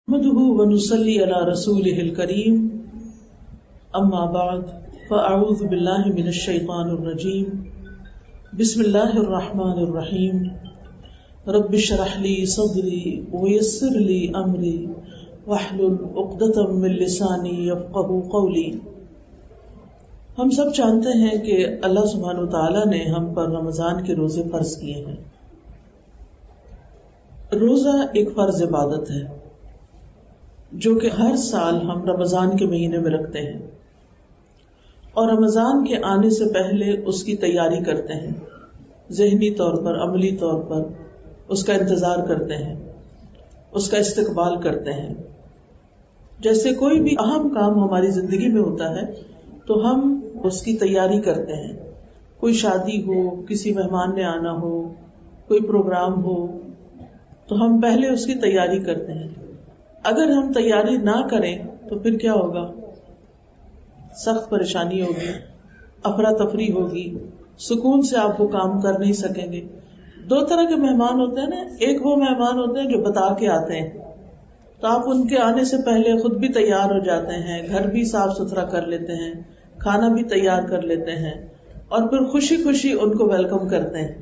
نحمده ونصلي على رسوله الكريم اما بعد فاعوذ بالله من الشيطان الرجيم بسم الله الرحمن الرحيم رب اشرح لي صدري ويسر لي امري واحلل عقدة من لساني يفقهوا قولي۔ ہم سب جانتے ہیں کہ اللہ سبحانہ وتعالی نے ہم پر رمضان کے روزے فرض کیے ہیں۔ روزہ ایک فرض عبادت ہے جو کہ ہر سال ہم رمضان کے مہینے میں رکھتے ہیں اور رمضان کے آنے سے پہلے اس کی تیاری کرتے ہیں، ذہنی طور پر، عملی طور پر اس کا انتظار کرتے ہیں، اس کا استقبال کرتے ہیں۔ جیسے کوئی بھی اہم کام ہماری زندگی میں ہوتا ہے تو ہم اس کی تیاری کرتے ہیں، کوئی شادی ہو، کسی مہمان نے آنا ہو، کوئی پروگرام ہو تو ہم پہلے اس کی تیاری کرتے ہیں۔ اگر ہم تیاری نہ کریں تو پھر کیا ہوگا؟ سخت پریشانی ہوگی، افراتفری ہوگی، سکون سے آپ وہ کام کر نہیں سکیں گے۔ دو طرح کے مہمان ہوتے ہیں نا، ایک وہ مہمان ہوتے ہیں جو بتا کے آتے ہیں، تو آپ ان کے آنے سے پہلے خود بھی تیار ہو جاتے ہیں، گھر بھی صاف ستھرا کر لیتے ہیں، کھانا بھی تیار کر لیتے ہیں اور پھر خوشی خوشی ان کو ویلکم کرتے ہیں،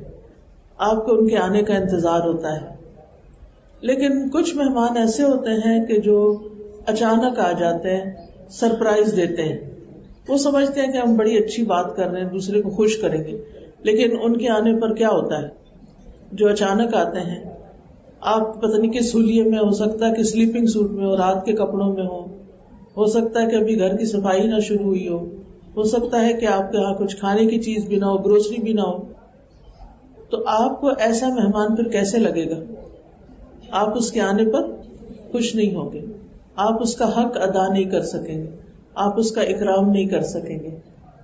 آپ کو ان کے آنے کا انتظار ہوتا ہے۔ لیکن کچھ مہمان ایسے ہوتے ہیں کہ جو اچانک آ جاتے ہیں، سرپرائز دیتے ہیں، وہ سمجھتے ہیں کہ ہم بڑی اچھی بات کر رہے ہیں، دوسرے کو خوش کریں گے، لیکن ان کے آنے پر کیا ہوتا ہے؟ جو اچانک آتے ہیں، آپ پتہ نہیں کس حلیے میں، ہو سکتا ہے کہ سلیپنگ سوٹ میں ہو، رات کے کپڑوں میں ہو سکتا ہے کہ ابھی گھر کی صفائی نہ شروع ہوئی ہو سکتا ہے کہ آپ کے یہاں کچھ کھانے کی چیز بھی نہ ہو، گروسری بھی نہ ہو، تو آپ کو ایسا مہمان پھر کیسے لگے گا؟ آپ اس کے آنے پر خوش نہیں ہوں گے، آپ اس کا حق ادا نہیں کر سکیں گے، آپ اس کا اکرام نہیں کر سکیں گے،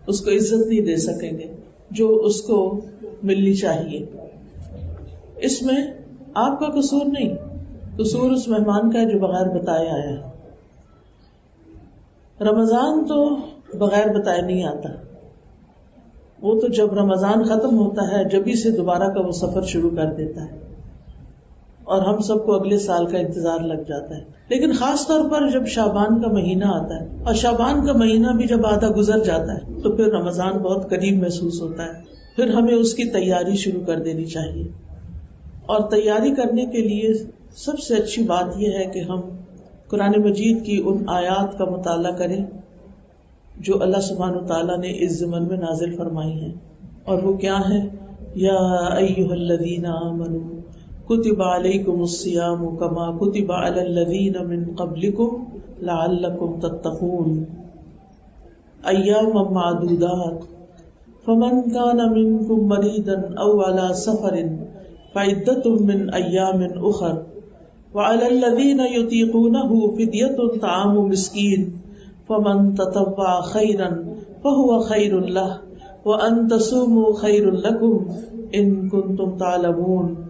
اس کو عزت نہیں دے سکیں گے جو اس کو ملنی چاہیے۔ اس میں آپ کا قصور نہیں، قصور اس مہمان کا ہے جو بغیر بتائے آیا ہے۔ رمضان تو بغیر بتائے نہیں آتا، وہ تو جب رمضان ختم ہوتا ہے جبھی سے دوبارہ کا وہ سفر شروع کر دیتا ہے اور ہم سب کو اگلے سال کا انتظار لگ جاتا ہے۔ لیکن خاص طور پر جب شعبان کا مہینہ آتا ہے اور شعبان کا مہینہ بھی جب آدھا گزر جاتا ہے تو پھر رمضان بہت قریب محسوس ہوتا ہے، پھر ہمیں اس کی تیاری شروع کر دینی چاہیے۔ اور تیاری کرنے کے لیے سب سے اچھی بات یہ ہے کہ ہم قرآن مجید کی ان آیات کا مطالعہ کریں جو اللہ سبحانہ وتعالیٰ نے اس ضمن میں نازل فرمائی ہیں، اور وہ کیا ہے؟ یا ایھا الذین آمنوا کتب علیکم الصیام کما کتب علی الذین من قبلکم لعلکم تتقون ایاما معدودات فمن کان منکم مریضا او علی سفر فعدۃ من ایام اخر وعلی الذین یطیقونہ فدیۃ طعام مسکین فمن تطوع خیرا فہو خیر لہ وان تصوموا خیر لکم ان کنتم تعلمون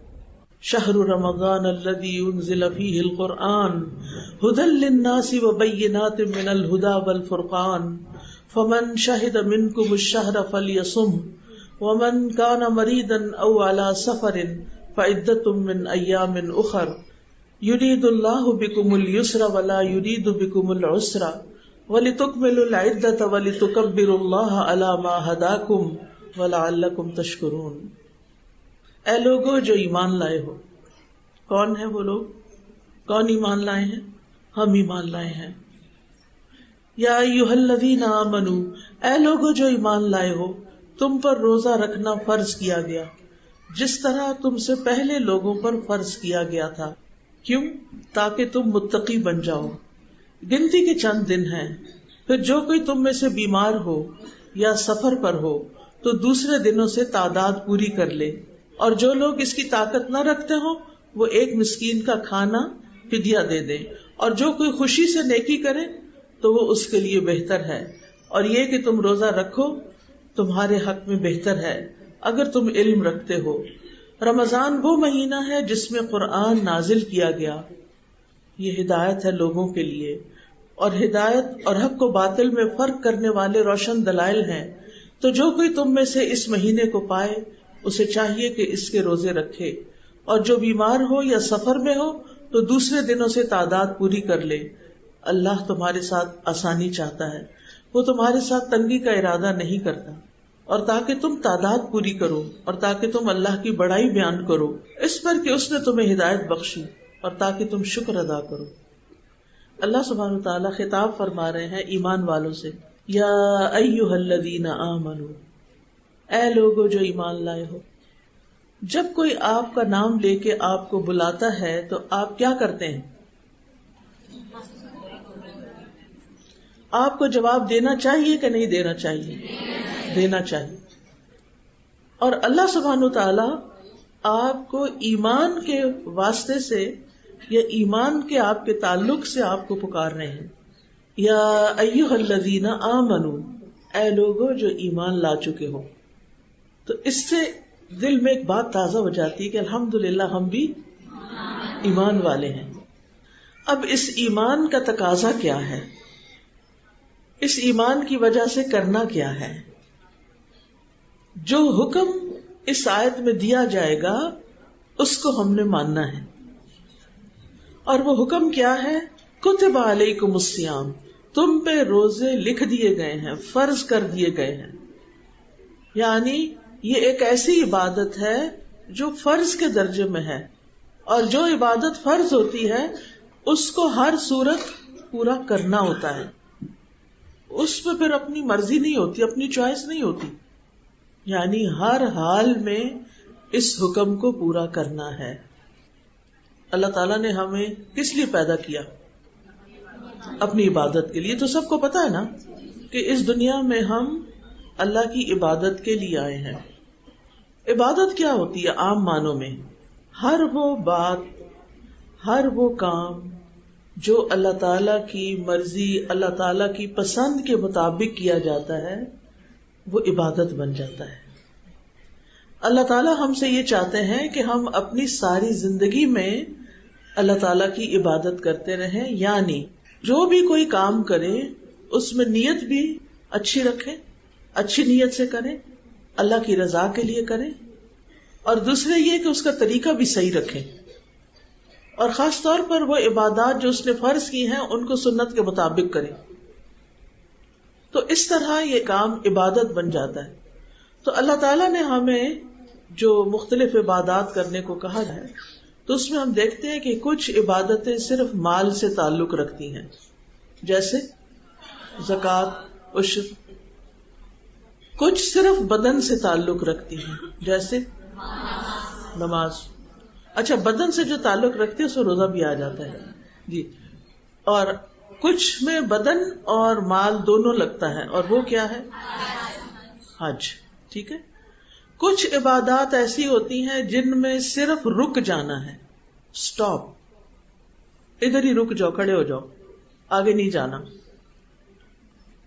شہر رمضان الذی انزل فیہ القرآن ھدی للناس وبینات من الھدی والفرقان فمن شہد منکم الشہر فلیصمہ ومن کان مریضا او علی سفر فعدۃ من ایام اخر یرید اللہ بکم الیسر ولا یرید بکم العسر ولتکملوا العدۃ ولتکبروا اللہ علی ما ھداکم ولعلکم تشکرون۔ اے لوگو جو ایمان لائے ہو۔ کون ہے وہ لوگ؟ کون ایمان لائے ہیں؟ ہم ایمان لائے ہیں۔ یا ایھا الذین آمنوا، اے لوگو جو ایمان لائے ہو، تم پر روزہ رکھنا فرض کیا گیا جس طرح تم سے پہلے لوگوں پر فرض کیا گیا تھا۔ کیوں؟ تاکہ تم متقی بن جاؤ۔ گنتی کے چند دن ہیں، پھر جو کوئی تم میں سے بیمار ہو یا سفر پر ہو تو دوسرے دنوں سے تعداد پوری کر لے، اور جو لوگ اس کی طاقت نہ رکھتے ہوں وہ ایک مسکین کا کھانا فدیہ دے دیں، اور جو کوئی خوشی سے نیکی کرے تو وہ اس کے لیے بہتر ہے، اور یہ کہ تم روزہ رکھو تمہارے حق میں بہتر ہے اگر تم علم رکھتے ہو۔ رمضان وہ مہینہ ہے جس میں قرآن نازل کیا گیا، یہ ہدایت ہے لوگوں کے لیے، اور ہدایت اور حق و باطل میں فرق کرنے والے روشن دلائل ہیں، تو جو کوئی تم میں سے اس مہینے کو پائے اسے چاہیے کہ اس کے روزے رکھے، اور جو بیمار ہو یا سفر میں ہو تو دوسرے دنوں سے تعداد پوری کر لے. اللہ تمہارے ساتھ آسانی چاہتا ہے، وہ تمہارے ساتھ تنگی کا ارادہ نہیں کرتا. اور تاکہ تم تعداد پوری کرو اور تاکہ تم اللہ کی بڑائی بیان کرو اس پر کہ اس نے تمہیں ہدایت بخشی اور تاکہ تم شکر ادا کرو. اللہ سبحانہ وتعالیٰ خطاب فرما رہے ہیں ایمان والوں سے، یا ایھا الذین آمنوا، اے لوگو جو ایمان لائے ہو. جب کوئی آپ کا نام لے کے آپ کو بلاتا ہے تو آپ کیا کرتے ہیں؟ آپ کو جواب دینا چاہیے کہ نہیں دینا چاہیے؟ دینا چاہیے. اور اللہ سبحانہ وتعالی آپ کو ایمان کے واسطے سے یا ایمان کے آپ کے تعلق سے آپ کو پکار رہے ہیں. یا ایھا الذین آمنوا، اے لوگو جو ایمان لا چکے ہو. تو اس سے دل میں ایک بات تازہ ہو جاتی ہے کہ الحمدللہ ہم بھی ایمان والے ہیں. اب اس ایمان کا تقاضا کیا ہے؟ اس ایمان کی وجہ سے کرنا کیا ہے؟ جو حکم اس آیت میں دیا جائے گا اس کو ہم نے ماننا ہے. اور وہ حکم کیا ہے؟ کتب علیکم الصیام، تم پہ روزے لکھ دیے گئے ہیں، فرض کر دیے گئے ہیں. یعنی یہ ایک ایسی عبادت ہے جو فرض کے درجے میں ہے، اور جو عبادت فرض ہوتی ہے اس کو ہر صورت پورا کرنا ہوتا ہے. اس پہ پھر اپنی مرضی نہیں ہوتی، اپنی چوائس نہیں ہوتی. یعنی ہر حال میں اس حکم کو پورا کرنا ہے. اللہ تعالیٰ نے ہمیں کس لیے پیدا کیا؟ اپنی عبادت کے لیے. تو سب کو پتا ہے نا کہ اس دنیا میں ہم اللہ کی عبادت کے لیے آئے ہیں. عبادت کیا ہوتی ہے عام معنوں میں؟ ہر وہ بات، ہر وہ کام جو اللہ تعالیٰ کی مرضی، اللہ تعالیٰ کی پسند کے مطابق کیا جاتا ہے وہ عبادت بن جاتا ہے. اللہ تعالیٰ ہم سے یہ چاہتے ہیں کہ ہم اپنی ساری زندگی میں اللہ تعالیٰ کی عبادت کرتے رہیں. یعنی جو بھی کوئی کام کرے اس میں نیت بھی اچھی رکھیں، اچھی نیت سے کریں، اللہ کی رضا کے لیے کریں. اور دوسرے یہ کہ اس کا طریقہ بھی صحیح رکھیں. اور خاص طور پر وہ عبادات جو اس نے فرض کی ہیں ان کو سنت کے مطابق کریں. تو اس طرح یہ کام عبادت بن جاتا ہے. تو اللہ تعالیٰ نے ہمیں جو مختلف عبادات کرنے کو کہا ہے تو اس میں ہم دیکھتے ہیں کہ کچھ عبادتیں صرف مال سے تعلق رکھتی ہیں، جیسے زکوٰۃ، عشر. کچھ صرف بدن سے تعلق رکھتی ہیں، جیسے نماز. اچھا، بدن سے جو تعلق رکھتی ہے اس میں روزہ بھی آ جاتا ہے جی. اور کچھ میں بدن اور مال دونوں لگتا ہے، اور وہ کیا ہے؟ حج. ٹھیک ہے. کچھ عبادات ایسی ہوتی ہیں جن میں صرف رک جانا ہے، سٹاپ، ادھر ہی رک جاؤ، کھڑے ہو جاؤ، آگے نہیں جانا.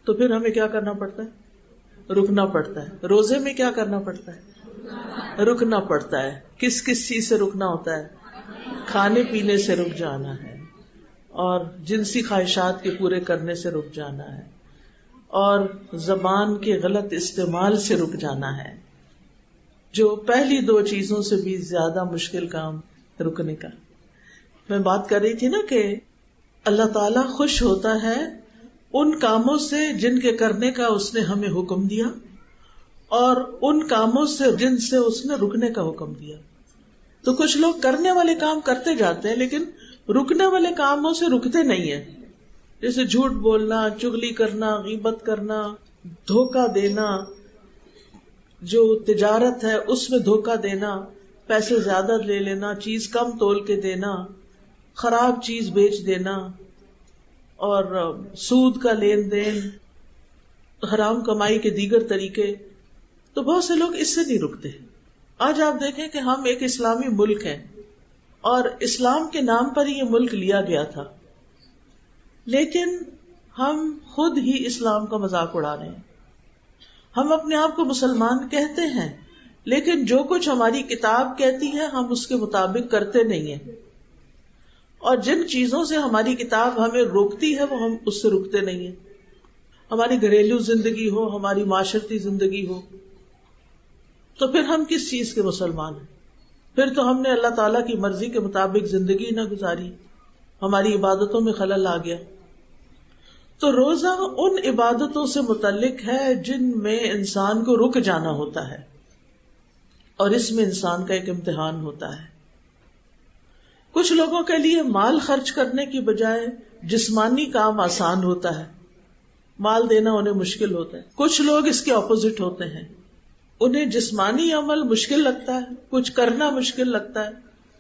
تو پھر ہمیں کیا کرنا پڑتا ہے؟ رکنا پڑتا ہے. روزے میں کیا کرنا پڑتا ہے؟ رکنا پڑتا ہے. کس کس چیز سے رکنا ہوتا ہے؟ کھانے پینے سے رک جانا ہے، اور جنسی خواہشات کے پورے کرنے سے رک جانا ہے، اور زبان کے غلط استعمال سے رک جانا ہے، جو پہلی دو چیزوں سے بھی زیادہ مشکل کام رکنے کا. میں بات کر رہی تھی نا کہ اللہ تعالیٰ خوش ہوتا ہے ان کاموں سے جن کے کرنے کا اس نے ہمیں حکم دیا، اور ان کاموں سے جن سے اس نے رکنے کا حکم دیا. تو کچھ لوگ کرنے والے کام کرتے جاتے ہیں لیکن رکنے والے کاموں سے رکتے نہیں ہیں، جیسے جھوٹ بولنا، چغلی کرنا، غیبت کرنا، دھوکہ دینا، جو تجارت ہے اس میں دھوکہ دینا، پیسے زیادہ لے لینا، چیز کم تول کے دینا، خراب چیز بیچ دینا، اور سود کا لین دین، حرام کمائی کے دیگر طریقے. تو بہت سے لوگ اس سے نہیں رکتے. آج آپ دیکھیں کہ ہم ایک اسلامی ملک ہیں اور اسلام کے نام پر یہ ملک لیا گیا تھا، لیکن ہم خود ہی اسلام کا مذاق اڑا رہے ہیں. ہم اپنے آپ کو مسلمان کہتے ہیں لیکن جو کچھ ہماری کتاب کہتی ہے ہم اس کے مطابق کرتے نہیں ہیں، اور جن چیزوں سے ہماری کتاب ہمیں روکتی ہے وہ ہم اس سے رکتے نہیں ہیں. ہماری گھریلو زندگی ہو، ہماری معاشرتی زندگی ہو، تو پھر ہم کس چیز کے مسلمان ہیں؟ پھر تو ہم نے اللہ تعالیٰ کی مرضی کے مطابق زندگی نہ گزاری، ہماری عبادتوں میں خلل آ گیا. تو روزہ ان عبادتوں سے متعلق ہے جن میں انسان کو رک جانا ہوتا ہے، اور اس میں انسان کا ایک امتحان ہوتا ہے. کچھ لوگوں کے لیے مال خرچ کرنے کی بجائے جسمانی کام آسان ہوتا ہے، مال دینا انہیں مشکل ہوتا ہے. کچھ لوگ اس کے اپوزٹ ہوتے ہیں، انہیں جسمانی عمل مشکل لگتا ہے، کچھ کرنا مشکل لگتا ہے،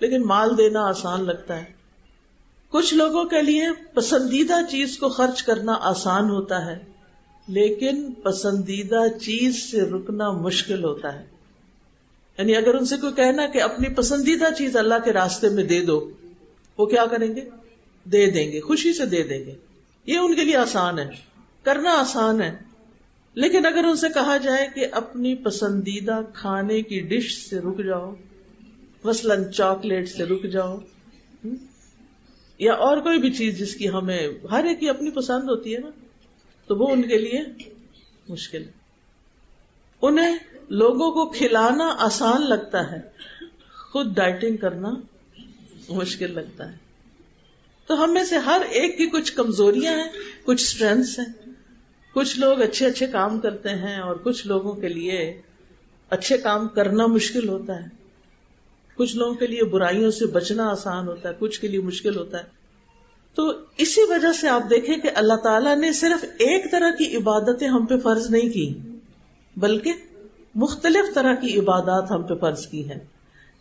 لیکن مال دینا آسان لگتا ہے. کچھ لوگوں کے لیے پسندیدہ چیز کو خرچ کرنا آسان ہوتا ہے، لیکن پسندیدہ چیز سے رکنا مشکل ہوتا ہے. یعنی اگر ان سے کوئی کہنا کہ اپنی پسندیدہ چیز اللہ کے راستے میں دے دو، وہ کیا کریں گے؟ دے دیں گے، خوشی سے دے دیں گے. یہ ان کے لیے آسان ہے، کرنا آسان ہے. لیکن اگر ان سے کہا جائے کہ اپنی پسندیدہ کھانے کی ڈش سے رک جاؤ، مثلاً چاکلیٹ سے رک جاؤ، یا اور کوئی بھی چیز جس کی ہمیں ہر ایک کی اپنی پسند ہوتی ہے نا، تو وہ ان کے لیے مشکل ہے. انہیں لوگوں کو کھلانا آسان لگتا ہے، خود ڈائٹنگ کرنا مشکل لگتا ہے. تو ہم میں سے ہر ایک کی کچھ کمزوریاں ہیں، کچھ اسٹرینثs ہیں. کچھ لوگ اچھے اچھے کام کرتے ہیں اور کچھ لوگوں کے لیے اچھے کام کرنا مشکل ہوتا ہے. کچھ لوگوں کے لیے برائیوں سے بچنا آسان ہوتا ہے، کچھ کے لیے مشکل ہوتا ہے. تو اسی وجہ سے آپ دیکھیں کہ اللہ تعالیٰ نے صرف ایک طرح کی عبادتیں ہم پہ فرض نہیں کی، بلکہ مختلف طرح کی عبادات ہم پہ فرض کی ہیں.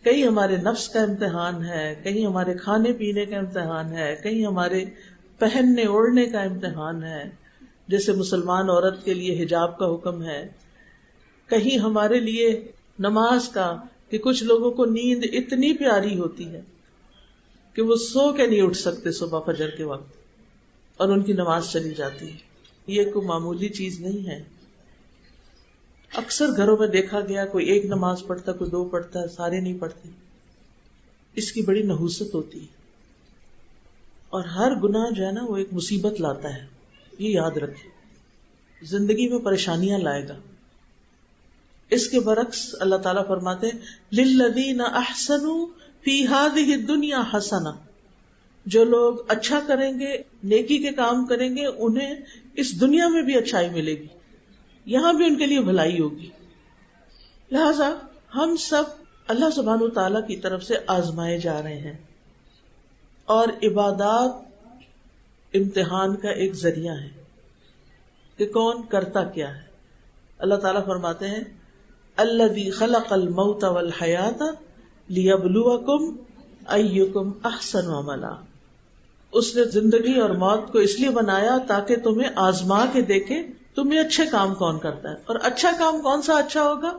کہیں ہمارے نفس کا امتحان ہے، کہیں ہمارے کھانے پینے کا امتحان ہے، کہیں ہمارے پہننے اوڑھنے کا امتحان ہے، جیسے مسلمان عورت کے لیے حجاب کا حکم ہے. کہیں ہمارے لیے نماز کا، کہ کچھ لوگوں کو نیند اتنی پیاری ہوتی ہے کہ وہ سو کے نہیں اٹھ سکتے صبح فجر کے وقت، اور ان کی نماز چلی جاتی ہے. یہ کوئی معمولی چیز نہیں ہے. اکثر گھروں میں دیکھا گیا کوئی ایک نماز پڑھتا، کوئی دو پڑھتا ہے، سارے نہیں پڑھتے. اس کی بڑی نحوست ہوتی ہے، اور ہر گناہ جو ہے نا وہ ایک مصیبت لاتا ہے. یہ یاد رکھیں، زندگی میں پریشانیاں لائے گا. اس کے برعکس اللہ تعالیٰ فرماتے ہیں للذین احسنوا فی ہذہ الدنیا حسنہ، جو لوگ اچھا کریں گے، نیکی کے کام کریں گے، انہیں اس دنیا میں بھی اچھائی ملے گی، یہاں بھی ان کے لیے بھلائی ہوگی. لہذا ہم سب اللہ سبحانہ و تعالیٰ کی طرف سے آزمائے جا رہے ہیں، اور عبادات امتحان کا ایک ذریعہ ہے کہ کون کرتا کیا ہے. اللہ تعالیٰ فرماتے ہیں الذی خلق الموت والحیات لیبلوکم ایکم احسن عملا، اس نے زندگی اور موت کو اس لیے بنایا تاکہ تمہیں آزما کے دیکھے تمہیں اچھے کام کون کرتا ہے. اور اچھا کام کون سا اچھا ہوگا؟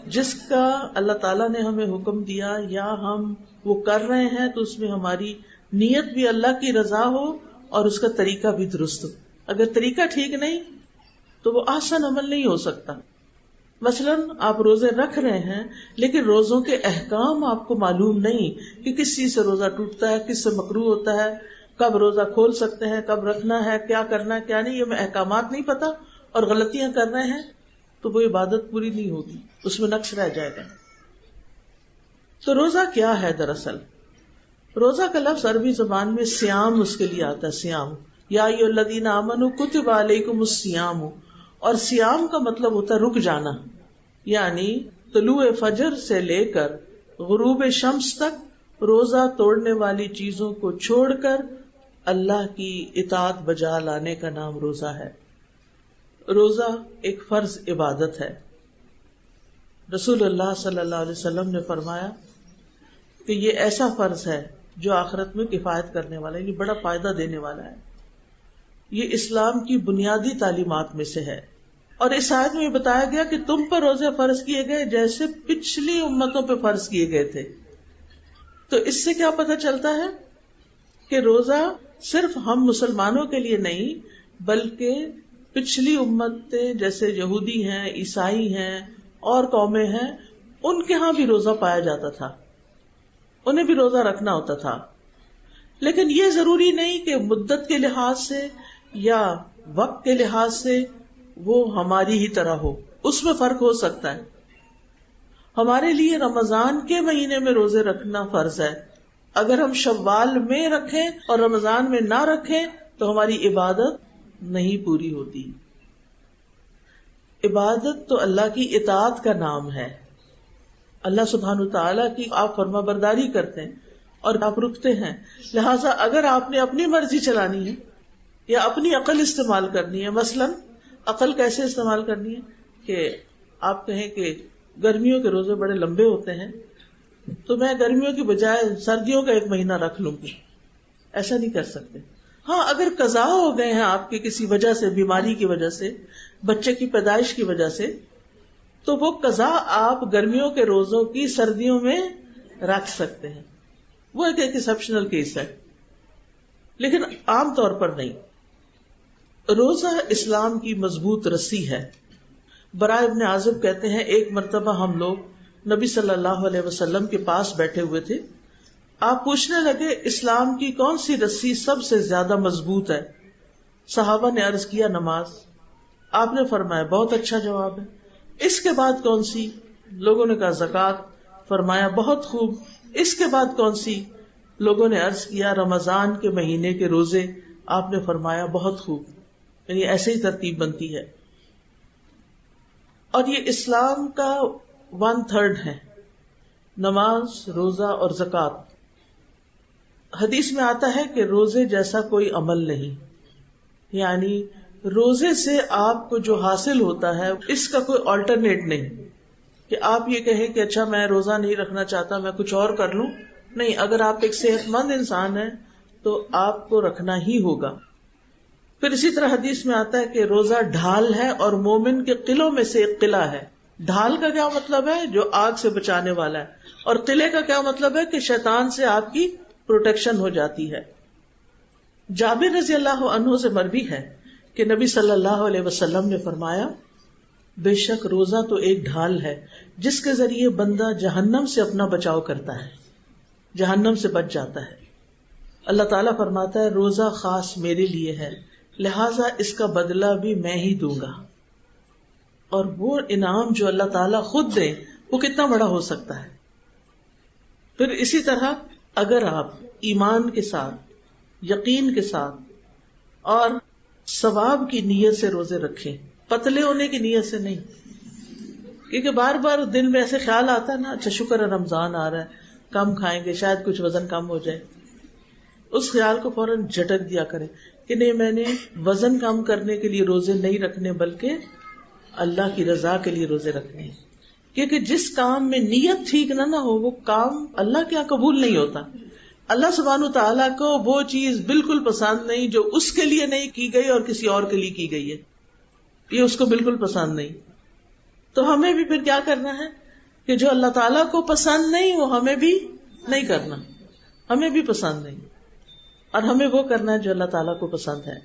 جس کا اللہ تعالیٰ نے ہمیں حکم دیا یا ہم وہ کر رہے ہیں تو اس میں ہماری نیت بھی اللہ کی رضا ہو اور اس کا طریقہ بھی درست ہو. اگر طریقہ ٹھیک نہیں تو وہ احسن عمل نہیں ہو سکتا. مثلاً آپ روزے رکھ رہے ہیں لیکن روزوں کے احکام آپ کو معلوم نہیں کہ کس چیز سے روزہ ٹوٹتا ہے، کس سے مکروہ ہوتا ہے، کب روزہ کھول سکتے ہیں، کب رکھنا ہے، کیا کرنا ہے کیا نہیں، یہ احکامات نہیں پتا اور غلطیاں کر رہے ہیں تو وہ عبادت پوری نہیں ہوگی، اس میں نقص رہ جائے گا. تو روزہ کیا ہے؟ دراصل روزہ کا لفظ عربی زبان میں صیام اس کے لیے آتا ہے. صیام یا ایھا الذین آمنوا کتب علیکم الصیام، اور صیام کا مطلب ہوتا ہے رک جانا، یعنی طلوع فجر سے لے کر غروب شمس تک روزہ توڑنے والی چیزوں کو چھوڑ کر اللہ کی اطاعت بجا لانے کا نام روزہ ہے. روزہ ایک فرض عبادت ہے. رسول اللہ صلی اللہ علیہ وسلم نے فرمایا کہ یہ ایسا فرض ہے جو آخرت میں کفایت کرنے والا ہے، یہ بڑا فائدہ دینے والا ہے. یہ اسلام کی بنیادی تعلیمات میں سے ہے. اور اس آیت میں بتایا گیا کہ تم پر روزے فرض کیے گئے جیسے پچھلی امتوں پہ فرض کیے گئے تھے. تو اس سے کیا پتہ چلتا ہے کہ روزہ صرف ہم مسلمانوں کے لیے نہیں بلکہ پچھلی امتیں جیسے یہودی ہیں، عیسائی ہیں اور قومیں ہیں، ان کے ہاں بھی روزہ پایا جاتا تھا، انہیں بھی روزہ رکھنا ہوتا تھا. لیکن یہ ضروری نہیں کہ مدت کے لحاظ سے یا وقت کے لحاظ سے وہ ہماری ہی طرح ہو، اس میں فرق ہو سکتا ہے. ہمارے لیے رمضان کے مہینے میں روزے رکھنا فرض ہے. اگر ہم شوال میں رکھیں اور رمضان میں نہ رکھیں تو ہماری عبادت نہیں پوری ہوتی. عبادت تو اللہ کی اطاعت کا نام ہے. اللہ سبحانہ تعالیٰ کی آپ فرما برداری کرتے ہیں اور آپ رکتے ہیں. لہٰذا اگر آپ نے اپنی مرضی چلانی ہے یا اپنی عقل استعمال کرنی ہے، مثلاً عقل کیسے استعمال کرنی ہے کہ آپ کہیں کہ گرمیوں کے روزے بڑے لمبے ہوتے ہیں تو میں گرمیوں کی بجائے سردیوں کا 1 مہینہ رکھ لوں گی. ایسا نہیں کر سکتے. ہاں اگر قضا ہو گئے ہیں آپ کی کسی وجہ سے، بیماری کی وجہ سے، بچے کی پیدائش کی وجہ سے، تو وہ قضا آپ گرمیوں کے روزوں کی سردیوں میں رکھ سکتے ہیں. وہ ایک ایکسیپشنل کیس ہے، لیکن عام طور پر نہیں. روزہ اسلام کی مضبوط رسی ہے. براء ابن عازب کہتے ہیں ایک مرتبہ ہم لوگ نبی صلی اللہ علیہ وسلم کے پاس بیٹھے ہوئے تھے. آپ پوچھنے لگے اسلام کی کون سی رسی سب سے زیادہ مضبوط ہے؟ صحابہ نے عرض کیا نماز. آپ نے فرمایا بہت اچھا جواب ہے. اس کے بعد کون سی؟ لوگوں نے کہا زکوٰۃ. فرمایا بہت خوب. اس کے بعد کون سی؟ لوگوں نے عرض کیا رمضان کے مہینے کے روزے. آپ نے فرمایا بہت خوب. یعنی ایسے ہی ترتیب بنتی ہے. اور یہ اسلام کا 1/3 ہے، نماز، روزہ اور زکوٰۃ. حدیث میں آتا ہے کہ روزے جیسا کوئی عمل نہیں، یعنی روزے سے آپ کو جو حاصل ہوتا ہے اس کا کوئی آلٹرنیٹ نہیں کہ آپ یہ کہیں کہ اچھا میں روزہ نہیں رکھنا چاہتا، میں کچھ اور کر لوں. نہیں، اگر آپ ایک صحت مند انسان ہیں تو آپ کو رکھنا ہی ہوگا. پھر اسی طرح حدیث میں آتا ہے کہ روزہ ڈھال ہے اور مومن کے قلعوں میں سے ایک قلعہ ہے. ڈھال کا کیا مطلب ہے؟ جو آگ سے بچانے والا ہے. اور قلعے کا کیا مطلب ہے؟ کہ شیطان سے آپ کی پروٹیکشن ہو جاتی ہے. جابر رضی اللہ عنہ سے مروی ہے کہ نبی صلی اللہ علیہ وسلم نے فرمایا بے شک روزہ تو ایک ڈھال ہے جس کے ذریعے بندہ جہنم سے اپنا بچاؤ کرتا ہے، جہنم سے بچ جاتا ہے. اللہ تعالیٰ فرماتا ہے روزہ خاص میرے لیے ہے، لہٰذا اس کا بدلہ بھی میں ہی دوں گا. اور وہ انعام جو اللہ تعالیٰ خود دے وہ کتنا بڑا ہو سکتا ہے. پھر اسی طرح اگر آپ ایمان کے ساتھ، یقین کے ساتھ اور ثواب کی نیت سے روزے رکھیں، پتلے ہونے کی نیت سے نہیں، کیونکہ بار بار دل میں ایسے خیال آتا ہے نا اچھا شکر ہے رمضان آ رہا ہے، کم کھائیں گے شاید کچھ وزن کم ہو جائے. اس خیال کو فوراً جھٹک دیا کریں کہ نہیں، میں نے وزن کم کرنے کے لیے روزے نہیں رکھنے بلکہ اللہ کی رضا کے لیے روزے رکھنے ہیں. کیونکہ جس کام میں نیت ٹھیک نہ ہو وہ کام اللہ کے یہاں قبول نہیں ہوتا. اللہ سبحانہ تعالیٰ کو وہ چیز بالکل پسند نہیں جو اس کے لیے نہیں کی گئی اور کسی اور کے لیے کی گئی ہے، یہ اس کو بالکل پسند نہیں. تو ہمیں بھی پھر کیا کرنا ہے کہ جو اللہ تعالیٰ کو پسند نہیں وہ ہمیں بھی نہیں کرنا، ہمیں بھی پسند نہیں، اور ہمیں وہ کرنا ہے جو اللہ تعالیٰ کو پسند ہے.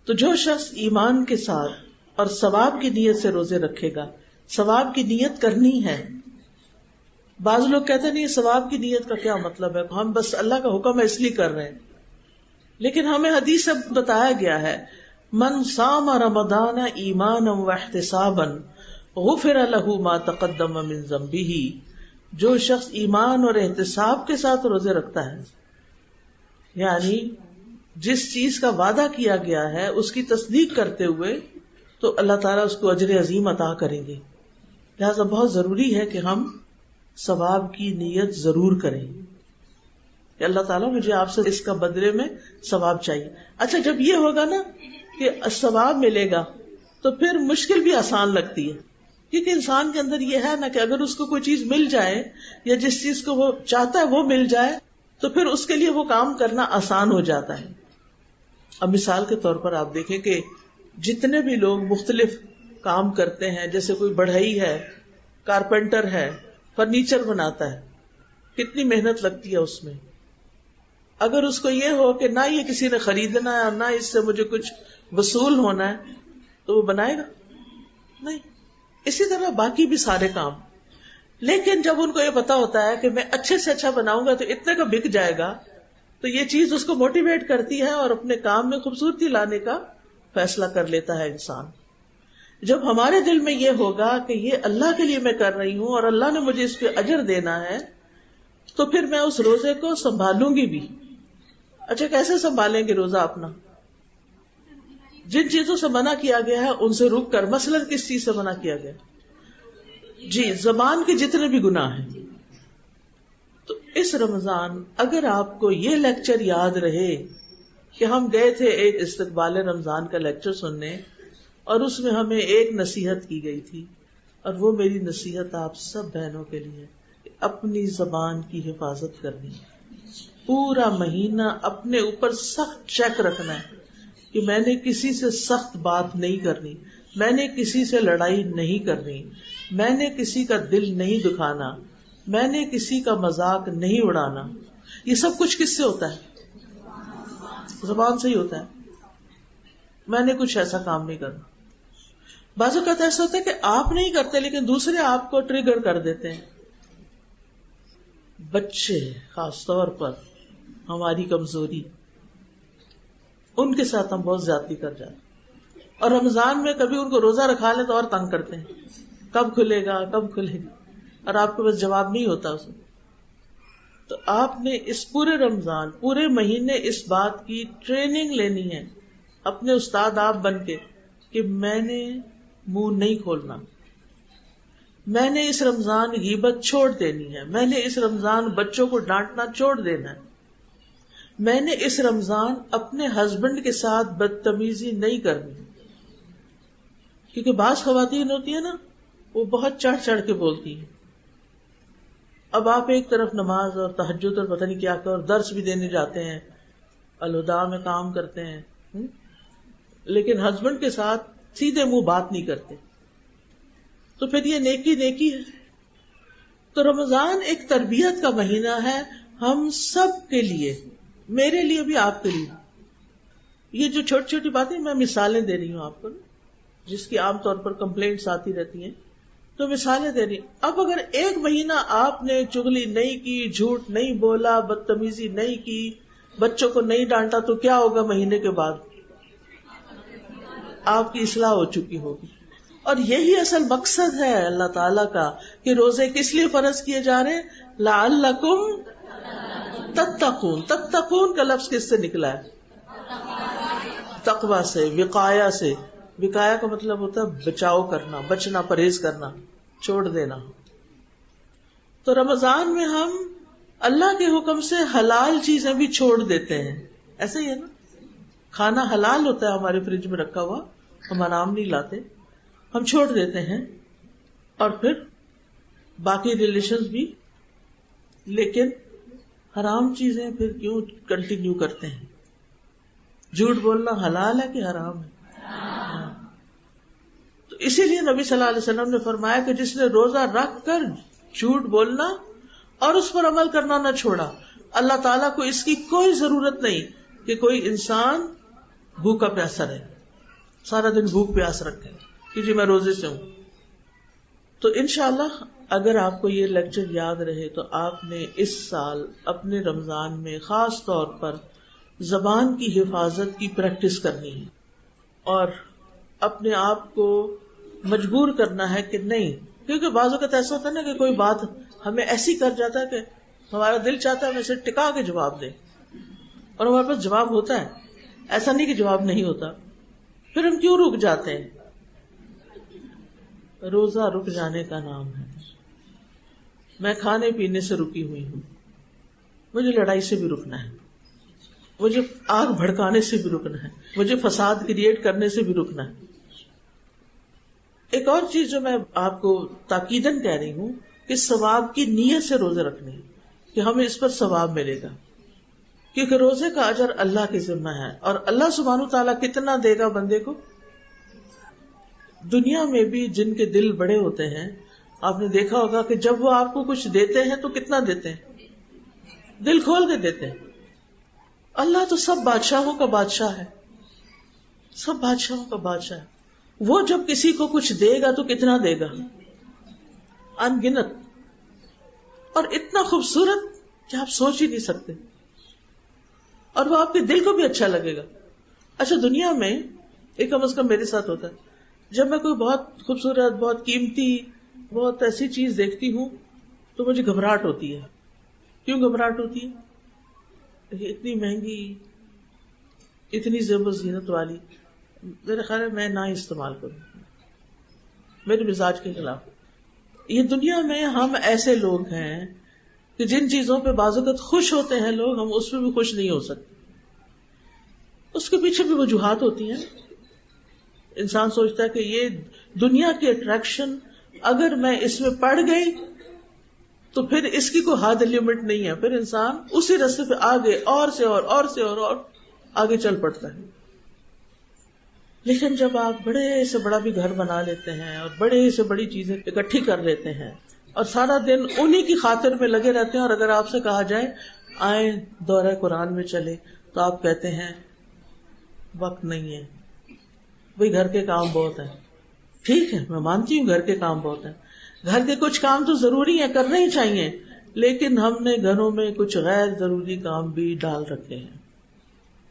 تو جو شخص ایمان کے ساتھ اور ثواب کی نیت سے روزے رکھے گا، ثواب کی نیت کرنی ہے. بعض لوگ کہتے ہیں نہیں ثواب کی نیت کا کیا مطلب ہے، ہم بس اللہ کا حکم ہے اس لیے کر رہے ہیں. لیکن ہمیں حدیث سے بتایا گیا ہے من صام رمضان ایمانا واحتسابا غفر له ما تقدم من ذنبه. جو شخص ایمان اور احتساب کے ساتھ روزے رکھتا ہے، یعنی جس چیز کا وعدہ کیا گیا ہے اس کی تصدیق کرتے ہوئے، تو اللہ تعالیٰ اس کو اجر عظیم عطا کریں گے. لہذا بہت ضروری ہے کہ ہم ثواب کی نیت ضرور کریں کہ اللہ تعالیٰ مجھے آپ سے اس کا بدلے میں ثواب چاہیے. اچھا جب یہ ہوگا نا کہ ثواب ملے گا تو پھر مشکل بھی آسان لگتی ہے، کیونکہ انسان کے اندر یہ ہے نا کہ اگر اس کو کوئی چیز مل جائے یا جس چیز کو وہ چاہتا ہے وہ مل جائے تو پھر اس کے لیے وہ کام کرنا آسان ہو جاتا ہے. اب مثال کے طور پر آپ دیکھیں کہ جتنے بھی لوگ مختلف کام کرتے ہیں، جیسے کوئی بڑھئی ہے، کارپینٹر ہے، فرنیچر بناتا ہے، کتنی محنت لگتی ہے اس میں. اگر اس کو یہ ہو کہ نہ یہ کسی نے خریدنا ہے اور نہ اس سے مجھے کچھ وصول ہونا ہے تو وہ بنائے گا نہیں. اسی طرح باقی بھی سارے کام. لیکن جب ان کو یہ پتا ہوتا ہے کہ میں اچھے سے اچھا بناؤں گا تو اتنے کا بک جائے گا، تو یہ چیز اس کو موٹیویٹ کرتی ہے اور اپنے کام میں خوبصورتی لانے کا فیصلہ کر لیتا ہے انسان. جب ہمارے دل میں یہ ہوگا کہ یہ اللہ کے لیے میں کر رہی ہوں اور اللہ نے مجھے اس پہ اجر دینا ہے، تو پھر میں اس روزے کو سنبھالوں گی بھی. اچھا، کیسے سنبھالیں گے روزہ اپنا؟ جن چیزوں سے منع کیا گیا ہے ان سے رک کر. مثلا کس چیز سے منع کیا گیا؟ جی، زبان کے جتنے بھی گناہ ہیں. تو اس رمضان اگر آپ کو یہ لیکچر یاد رہے کہ ہم گئے تھے ایک استقبال رمضان کا لیکچر سننے، اور اس میں ہمیں ایک نصیحت کی گئی تھی، اور وہ میری نصیحت آپ سب بہنوں کے لیے، اپنی زبان کی حفاظت کرنی. پورا مہینہ اپنے اوپر سخت چیک رکھنا ہے کہ میں نے کسی سے سخت بات نہیں کرنی، میں نے کسی سے لڑائی نہیں کرنی، میں نے کسی کا دل نہیں دکھانا، میں نے کسی کا مذاق نہیں اڑانا. یہ سب کچھ کس سے ہوتا ہے؟ زبان سے ہی ہوتا ہے. میں نے کچھ ایسا کام نہیں کرنا. بعض اوقات ایسا ہوتا ہے کہ آپ نہیں کرتے لیکن دوسرے آپ کو ٹریگر کر دیتے ہیں. بچے خاص طور پر ہماری کمزوری، ان کے ساتھ ہم بہت زیادتی کر جاتے ہیں. اور رمضان میں کبھی ان کو روزہ رکھا لیں تو اور تنگ کرتے ہیں، کب کھلے گا کب کھلے گا، اور آپ کے پاس جواب نہیں ہوتا اس میں. تو آپ نے اس پورے رمضان، پورے مہینے اس بات کی ٹریننگ لینی ہے اپنے استاد آپ بن کے کہ میں نے منہ نہیں کھولنا، میں نے اس رمضان غیبت چھوڑ دینی ہے، میں نے اس رمضان بچوں کو ڈانٹنا چھوڑ دینا ہے، میں نے اس رمضان اپنے ہسبینڈ کے ساتھ بدتمیزی نہیں کرنی. کیونکہ بعض خواتین ہوتی ہیں نا، وہ بہت چڑھ چڑھ کے بولتی ہیں. اب آپ ایک طرف نماز اور تہجد اور پتہ نہیں کیا کر، اور درس بھی دینے جاتے ہیں، الہدا میں کام کرتے ہیں، لیکن ہسبینڈ کے ساتھ سیدھے منہ بات نہیں کرتے، تو پھر یہ نیکی نیکی ہے. تو رمضان ایک تربیت کا مہینہ ہے ہم سب کے لیے، میرے لیے بھی آپ کے لیے. یہ جو چھوٹی چھوٹی باتیں میں مثالیں دے رہی ہوں آپ کو، جس کی عام طور پر کمپلینٹس آتی رہتی ہیں، تو مثالیں دے رہی. اب اگر ایک مہینہ آپ نے چغلی نہیں کی، جھوٹ نہیں بولا، بدتمیزی نہیں کی، بچوں کو نہیں ڈانٹا، تو کیا ہوگا؟ مہینے کے بعد آپ کی اصلاح ہو چکی ہوگی. اور یہی اصل مقصد ہے اللہ تعالیٰ کا کہ روزے کس لیے فرض کیے جا رہے ہیں؟ لعلکم تتقون. تتقون کا لفظ کس سے نکلا ہے؟ تقوی سے، وقایا سے. وقایا کا مطلب ہوتا ہے بچاؤ کرنا، بچنا، پرہیز کرنا، چھوڑ دینا. تو رمضان میں ہم اللہ کے حکم سے حلال چیزیں بھی چھوڑ دیتے ہیں. ایسا ہی ہے نا، کھانا حلال ہوتا ہے ہمارے فریج میں رکھا ہوا، ہم حرام نہیں لاتے، ہم چھوڑ دیتے ہیں. اور پھر باقی ریلیشنز بھی. لیکن حرام چیزیں پھر کیوں کنٹینیو کرتے ہیں؟ جھوٹ بولنا حلال ہے کہ حرام ہے؟ تو اسی لیے نبی صلی اللہ علیہ وسلم نے فرمایا کہ جس نے روزہ رکھ کر جھوٹ بولنا اور اس پر عمل کرنا نہ چھوڑا، اللہ تعالیٰ کو اس کی کوئی ضرورت نہیں کہ کوئی انسان بھوکا پیاسا رہے، سارا دن بھوک پیاس رکھے کہ جی میں روزے سے ہوں. تو انشاءاللہ اگر آپ کو یہ لیکچر یاد رہے تو آپ نے اس سال اپنے رمضان میں خاص طور پر زبان کی حفاظت کی پریکٹس کرنی ہے، اور اپنے آپ کو مجبور کرنا ہے کہ نہیں. کیونکہ بعض اوقات ایسا ہوتا ہے نا کہ کوئی بات ہمیں ایسی کر جاتا ہے کہ ہمارا دل چاہتا ہے ہم اسے ٹکا کے جواب دیں، اور ہمارے پاس جواب ہوتا ہے، ایسا نہیں کہ جواب نہیں ہوتا. پھر ہم کیوں رک جاتے ہیں؟ روزہ رک جانے کا نام ہے. میں کھانے پینے سے رکی ہوئی ہوں، مجھے لڑائی سے بھی رکنا ہے، مجھے آگ بھڑکانے سے بھی رکنا ہے، مجھے فساد کریٹ کرنے سے بھی رکنا ہے. ایک اور چیز جو میں آپ کو تاکیداً کہہ رہی ہوں کہ ثواب کی نیت سے روزے رکھنے کہ ہمیں اس پر ثواب ملے گا، کیونکہ روزے کا اجر اللہ کے ذمہ ہے. اور اللہ سبحانہ تعالیٰ کتنا دے گا بندے کو؟ دنیا میں بھی جن کے دل بڑے ہوتے ہیں، آپ نے دیکھا ہوگا کہ جب وہ آپ کو کچھ دیتے ہیں تو کتنا دیتے ہیں؟ دل کھول کے دیتے ہیں. اللہ تو سب بادشاہوں کا بادشاہ ہے، سب بادشاہوں کا بادشاہ ہے. وہ جب کسی کو کچھ دے گا تو کتنا دے گا؟ ان گنت، اور اتنا خوبصورت کہ آپ سوچ ہی نہیں سکتے، اور وہ آپ کے دل کو بھی اچھا لگے گا. اچھا، دنیا میں ایک کم از کم میرے ساتھ ہوتا ہے جب میں کوئی بہت خوبصورت، بہت قیمتی، بہت ایسی چیز دیکھتی ہوں تو مجھے گھبراہٹ ہوتی ہے. کیوں گھبراہٹ ہوتی ہے؟ اتنی مہنگی، اتنی زیب و زینت والی، میرا خیال ہے میں نہ استعمال کروں، میرے مزاج کے خلاف. یہ دنیا میں ہم ایسے لوگ ہیں کہ جن چیزوں پہ بعض اوقات خوش ہوتے ہیں لوگ، ہم اس پہ بھی خوش نہیں ہو سکتے. اس کے پیچھے بھی وجوہات ہوتی ہیں. انسان سوچتا ہے کہ یہ دنیا کی اٹریکشن اگر میں اس میں پڑ گئی تو پھر اس کی کوئی حد لمٹ نہیں ہے، پھر انسان اسی راستے پہ آگے اور سے اور آگے چل پڑتا ہے. لیکن جب آپ بڑے سے بڑا بھی گھر بنا لیتے ہیں اور بڑے سے بڑی چیزیں اکٹھی کر لیتے ہیں اور سارا دن انہی کی خاطر میں لگے رہتے ہیں، اور اگر آپ سے کہا جائے آئیں دورہ قرآن میں چلے تو آپ کہتے ہیں وقت نہیں ہے، بھئی گھر کے کام بہت ہیں. ٹھیک ہے، میں مانتی ہوں گھر کے کام بہت ہیں، گھر کے کچھ کام تو ضروری ہیں، کرنے ہی چاہیے، لیکن ہم نے گھروں میں کچھ غیر ضروری کام بھی ڈال رکھے ہیں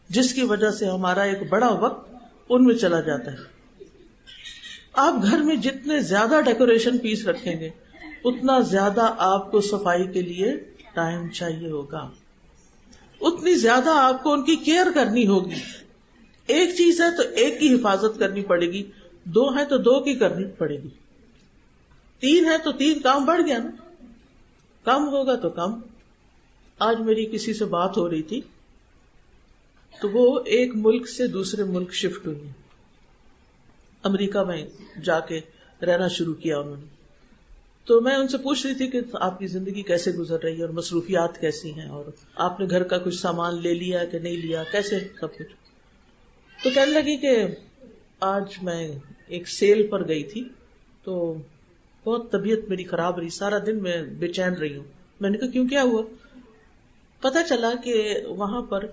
جس کی وجہ سے ہمارا ایک بڑا وقت ان میں چلا جاتا ہے. آپ گھر میں جتنے زیادہ ڈیکوریشن پیس رکھیں گے اتنا زیادہ آپ کو صفائی کے لیے ٹائم چاہیے ہوگا، اتنی زیادہ آپ کو ان کی کیئر کرنی ہوگی. ایک چیز ہے تو ایک کی حفاظت کرنی پڑے گی، دو ہے تو دو کی کرنی پڑے گی، تین ہے تو تین، کام بڑھ گیا نا، کم ہوگا تو کم. آج میری کسی سے بات ہو رہی تھی تو وہ ایک ملک سے دوسرے ملک شفٹ ہوئی ہیں، امریکہ میں جا کے رہنا شروع کیا انہوں نے. تو میں ان سے پوچھ رہی تھی کہ آپ کی زندگی کیسے گزر رہی ہے اور مصروفیات کیسی ہیں، اور آپ نے گھر کا کچھ سامان لے لیا کہ نہیں لیا، کیسے سب کچھ. تو کہنے لگی کہ آج میں ایک سیل پر گئی تھی تو بہت طبیعت میری خراب رہی، سارا دن میں بے چین رہی ہوں. میں نے کہا کیوں، کیا ہوا؟ پتا چلا کہ وہاں پر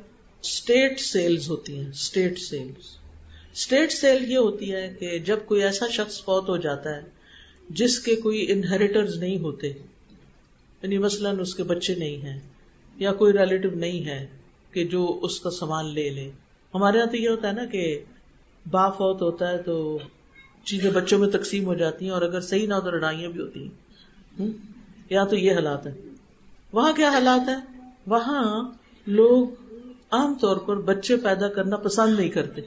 اسٹیٹ سیلز ہوتی ہیں. اسٹیٹ سیل یہ ہوتی ہے کہ جب کوئی ایسا شخص فوت ہو جاتا ہے جس کے کوئی انہیریٹرز نہیں ہوتے، یعنی مثلاً اس کے بچے نہیں ہیں یا کوئی ریلیٹو نہیں ہے کہ جو اس کا سامان لے لے. ہمارے یہاں تو یہ ہوتا ہے نا کہ باپ فوت ہوتا ہے تو چیزیں بچوں میں تقسیم ہو جاتی ہیں، اور اگر صحیح نہ ہو تو لڑائیاں بھی ہوتی ہیں. یا تو یہ حالات ہے. وہاں کیا حالات ہے؟ وہاں لوگ عام طور پر بچے پیدا کرنا پسند نہیں کرتے.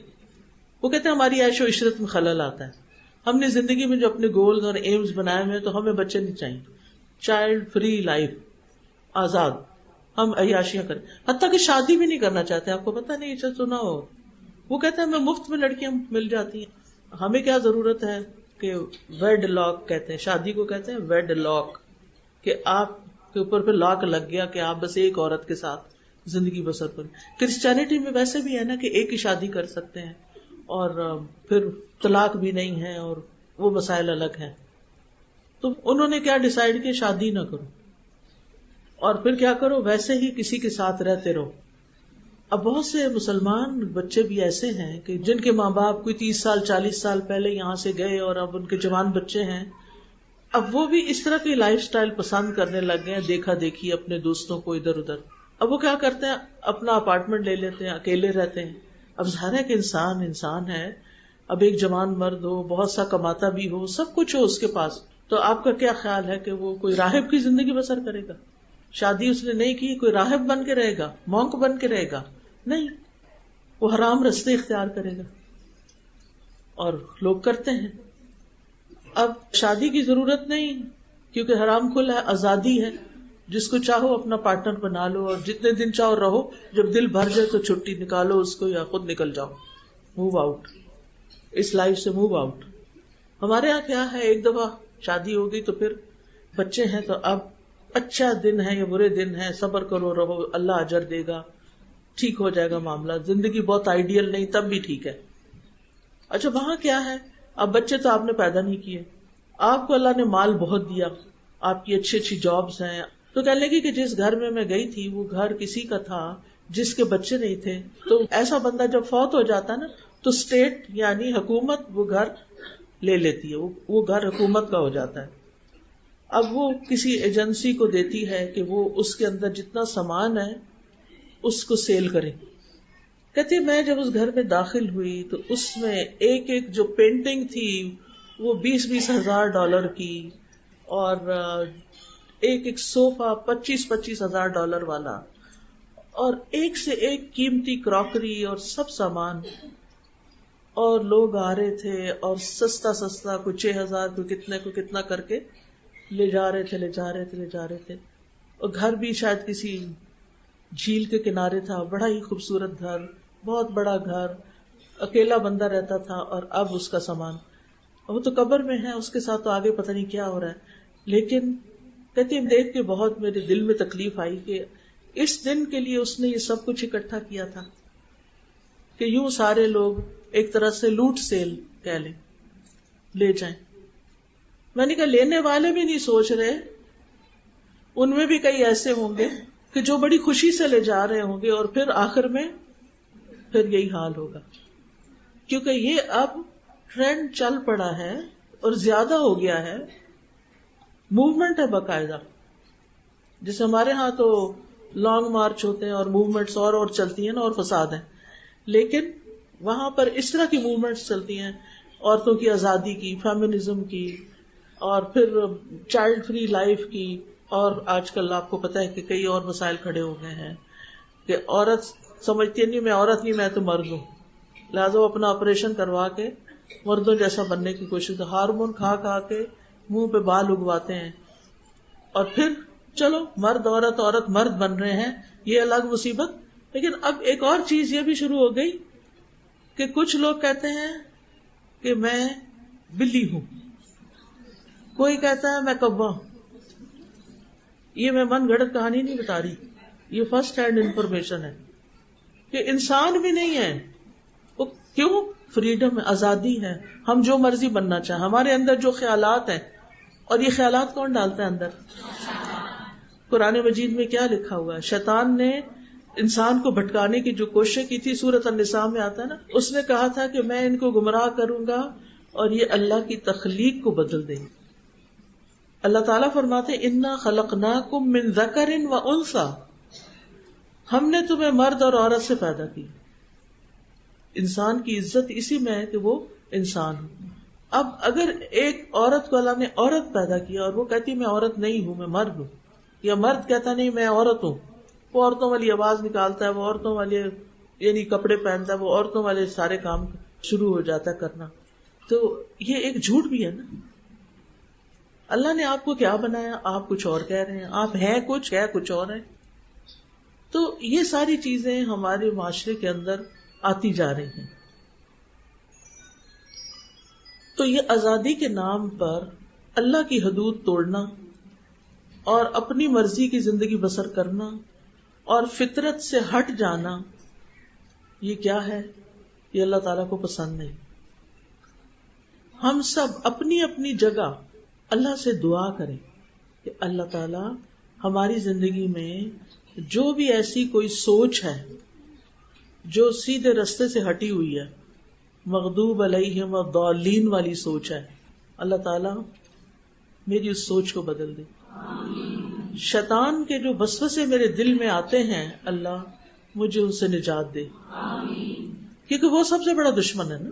وہ کہتے ہیں ہماری عیش و عشرت میں خلل آتا ہے، ہم نے زندگی میں جو اپنے گولز اور ایمز بنائے ہوئے تو ہمیں بچے نہیں چاہیے. چائلڈ فری لائف، آزاد، ہم عیاشیاں کریں، حتیٰ کہ شادی بھی نہیں کرنا چاہتے. آپ کو پتہ نہیں، یہ سنا ہو. وہ کہتے ہیں ہمیں مفت میں لڑکیاں مل جاتی ہیں، ہمیں کیا ضرورت ہے کہ ویڈ لاک کہتے ہیں شادی کو، کہتے ہیں ویڈ لاک، کہ آپ کے اوپر پہ لاک لگ گیا کہ آپ بس ایک عورت کے ساتھ زندگی بسر کریں. کرسچینٹی میں ویسے بھی ہے نا کہ ایک ہی شادی کر سکتے ہیں، اور پھر طلاق بھی نہیں ہے، اور وہ مسائل الگ ہیں. تو انہوں نے کیا ڈیسائیڈ کیا، شادی نہ کرو، اور پھر کیا کرو، ویسے ہی کسی کے ساتھ رہتے رہو. اب بہت سے مسلمان بچے بھی ایسے ہیں کہ جن کے ماں باپ کوئی 30 سال 40 سال پہلے یہاں سے گئے اور اب ان کے جوان بچے ہیں، اب وہ بھی اس طرح کی لائف سٹائل پسند کرنے لگ گئے ہیں، دیکھا دیکھی اپنے دوستوں کو ادھر ادھر. اب وہ کیا کرتے ہیں، اپنا اپارٹمنٹ لے لیتے ہیں، اکیلے رہتے ہیں. اب ظاہر ہے کہ انسان ہے، اب ایک جوان مرد ہو، بہت سا کماتا بھی ہو، سب کچھ ہو اس کے پاس، تو آپ کا کیا خیال ہے کہ وہ کوئی راہب کی زندگی بسر کرے گا؟ شادی اس نے نہیں کی، کوئی راہب بن کے رہے گا، مونک بن کے رہے گا؟ نہیں، وہ حرام رستے اختیار کرے گا. اور لوگ کرتے ہیں. اب شادی کی ضرورت نہیں کیونکہ حرام کھلا ہے، آزادی ہے، جس کو چاہو اپنا پارٹنر بنا لو اور جتنے دن چاہو رہو، جب دل بھر جائے تو چھٹی نکالو اس کو یا خود نکل جاؤ، موو آؤٹ، اس لائف سے موو آؤٹ. ہمارے یہاں کیا ہے، ایک دفعہ شادی ہو گئی تو پھر بچے ہیں تو اب اچھا دن ہے یا برے دن ہے، صبر کرو رہو، اللہ اجر دے گا، ٹھیک ہو جائے گا معاملہ. زندگی بہت آئیڈیل نہیں تب بھی ٹھیک ہے. اچھا وہاں کیا ہے، اب بچے تو آپ نے پیدا نہیں کیے، آپ کو اللہ نے مال بہت دیا، آپ کی اچھی اچھی جابز ہیں. تو کہنے لگی کہ جس گھر میں گئی تھی وہ گھر کسی کا تھا جس کے بچے نہیں تھے. تو ایسا بندہ جب فوت ہو جاتا ہے نا تو اسٹیٹ یعنی حکومت وہ گھر لے لیتی ہے، وہ گھر حکومت کا ہو جاتا ہے. اب وہ کسی ایجنسی کو دیتی ہے کہ وہ اس کے اندر جتنا سامان ہے اس کو سیل کرے. کہتی میں جب اس گھر میں داخل ہوئی تو اس میں ایک ایک جو پینٹنگ تھی وہ 20-20 ہزار ڈالر کی، اور ایک ایک صوفہ 25-25 ہزار ڈالر والا، اور ایک سے ایک قیمتی کراکری اور سب سامان، اور لوگ آ رہے تھے اور سستا سستا کوئی 6,000 کوئی کتنا کر کے لے جا رہے تھے. اور گھر بھی شاید کسی جھیل کے کنارے تھا، بڑا ہی خوبصورت گھر، بہت بڑا گھر، اکیلا بندہ رہتا تھا، اور اب اس کا سامان، وہ تو قبر میں ہے، اس کے ساتھ تو آگے پتہ نہیں کیا ہو رہا ہے. لیکن کہتی دیکھ کے بہت میرے دل میں تکلیف آئی کہ اس دن کے لیے اس نے یہ سب کچھ اکٹھا کیا تھا کہ یوں سارے لوگ ایک طرح سے لوٹ سیل کہہ لیں لے جائیں. میں نے کہا لینے والے بھی نہیں سوچ رہے، ان میں بھی کئی ایسے ہوں گے کہ جو بڑی خوشی سے لے جا رہے ہوں گے، اور پھر آخر میں پھر یہی حال ہوگا، کیونکہ یہ اب ٹرینڈ چل پڑا ہے اور زیادہ ہو گیا ہے، موومنٹ ہے باقاعدہ. جیسے ہمارے ہاں تو لانگ مارچ ہوتے ہیں اور موومنٹس اور چلتی ہیں نا، اور فساد ہیں، لیکن وہاں پر اس طرح کی موومنٹس چلتی ہیں، عورتوں کی آزادی کی، فیمنزم کی، اور پھر چائلڈ فری لائف کی. اور آج کل آپ کو پتہ ہے کہ کئی اور مسائل کھڑے ہو گئے ہیں کہ عورت سمجھتی ہے نہیں میں عورت نہیں، میں تو مرد ہوں، لہٰذا وہ اپنا آپریشن کروا کے مردوں جیسا بننے کی کوشش، ہارمون کھا کھا کے منہ پہ بال اگواتے ہیں، اور پھر چلو مرد عورت عورت مرد بن رہے ہیں، یہ الگ مصیبت. لیکن اب ایک اور چیز یہ بھی شروع ہو گئی کہ کچھ لوگ کہتے ہیں کہ میں بلی ہوں، کوئی کہتا ہے میں کوا ہوں. یہ میں من گھڑت کہانی نہیں بتا رہی، یہ فرسٹ ہینڈ انفارمیشن ہے کہ انسان بھی نہیں ہے. وہ کیوں؟ فریڈم ہے، آزادی ہے، ہم جو مرضی بننا چاہیں، ہمارے اندر جو خیالات ہیں. اور یہ خیالات کون ڈالتا ہے اندر؟ قرآن مجید میں کیا لکھا ہوا ہے؟ شیطان نے انسان کو بھٹکانے کی جو کوشش کی تھی، سورۃ النساء میں آتا ہے نا، اس نے کہا تھا کہ میں ان کو گمراہ کروں گا اور یہ اللہ کی تخلیق کو بدل دیں گے. اللہ تعالیٰ فرماتے انا خلقناکم من ذکر و انثی، ہم نے تمہیں مرد اور عورت سے پیدا کی. انسان کی عزت اسی میں ہے کہ وہ انسان ہو. اب اگر ایک عورت کو اللہ نے عورت پیدا کیا اور وہ کہتی میں عورت نہیں ہوں، میں مرد ہوں، یا مرد کہتا نہیں میں عورت ہوں، وہ عورتوں والی آواز نکالتا ہے، وہ عورتوں والے یعنی کپڑے پہنتا ہے، وہ عورتوں والے سارے کام شروع ہو جاتا ہے کرنا، تو یہ ایک جھوٹ بھی ہے نا. اللہ نے آپ کو کیا بنایا؟ آپ کچھ اور کہہ رہے ہیں، آپ ہیں کچھ، کچھ اور ہیں. تو یہ ساری چیزیں ہمارے معاشرے کے اندر آتی جا رہی ہیں. تو یہ آزادی کے نام پر اللہ کی حدود توڑنا اور اپنی مرضی کی زندگی بسر کرنا اور فطرت سے ہٹ جانا، یہ کیا ہے؟ یہ اللہ تعالیٰ کو پسند نہیں. ہم سب اپنی اپنی جگہ اللہ سے دعا کریں کہ اللہ تعالیٰ ہماری زندگی میں جو بھی ایسی کوئی سوچ ہے جو سیدھے رستے سے ہٹی ہوئی ہے، مغضوب علیہم والضالین والی سوچ ہے، اللہ تعالیٰ میری اس سوچ کو بدل دے. شیطان کے جو وسوسے میرے دل میں آتے ہیں، اللہ مجھے ان سے نجات دے، کیونکہ وہ سب سے بڑا دشمن ہے نا.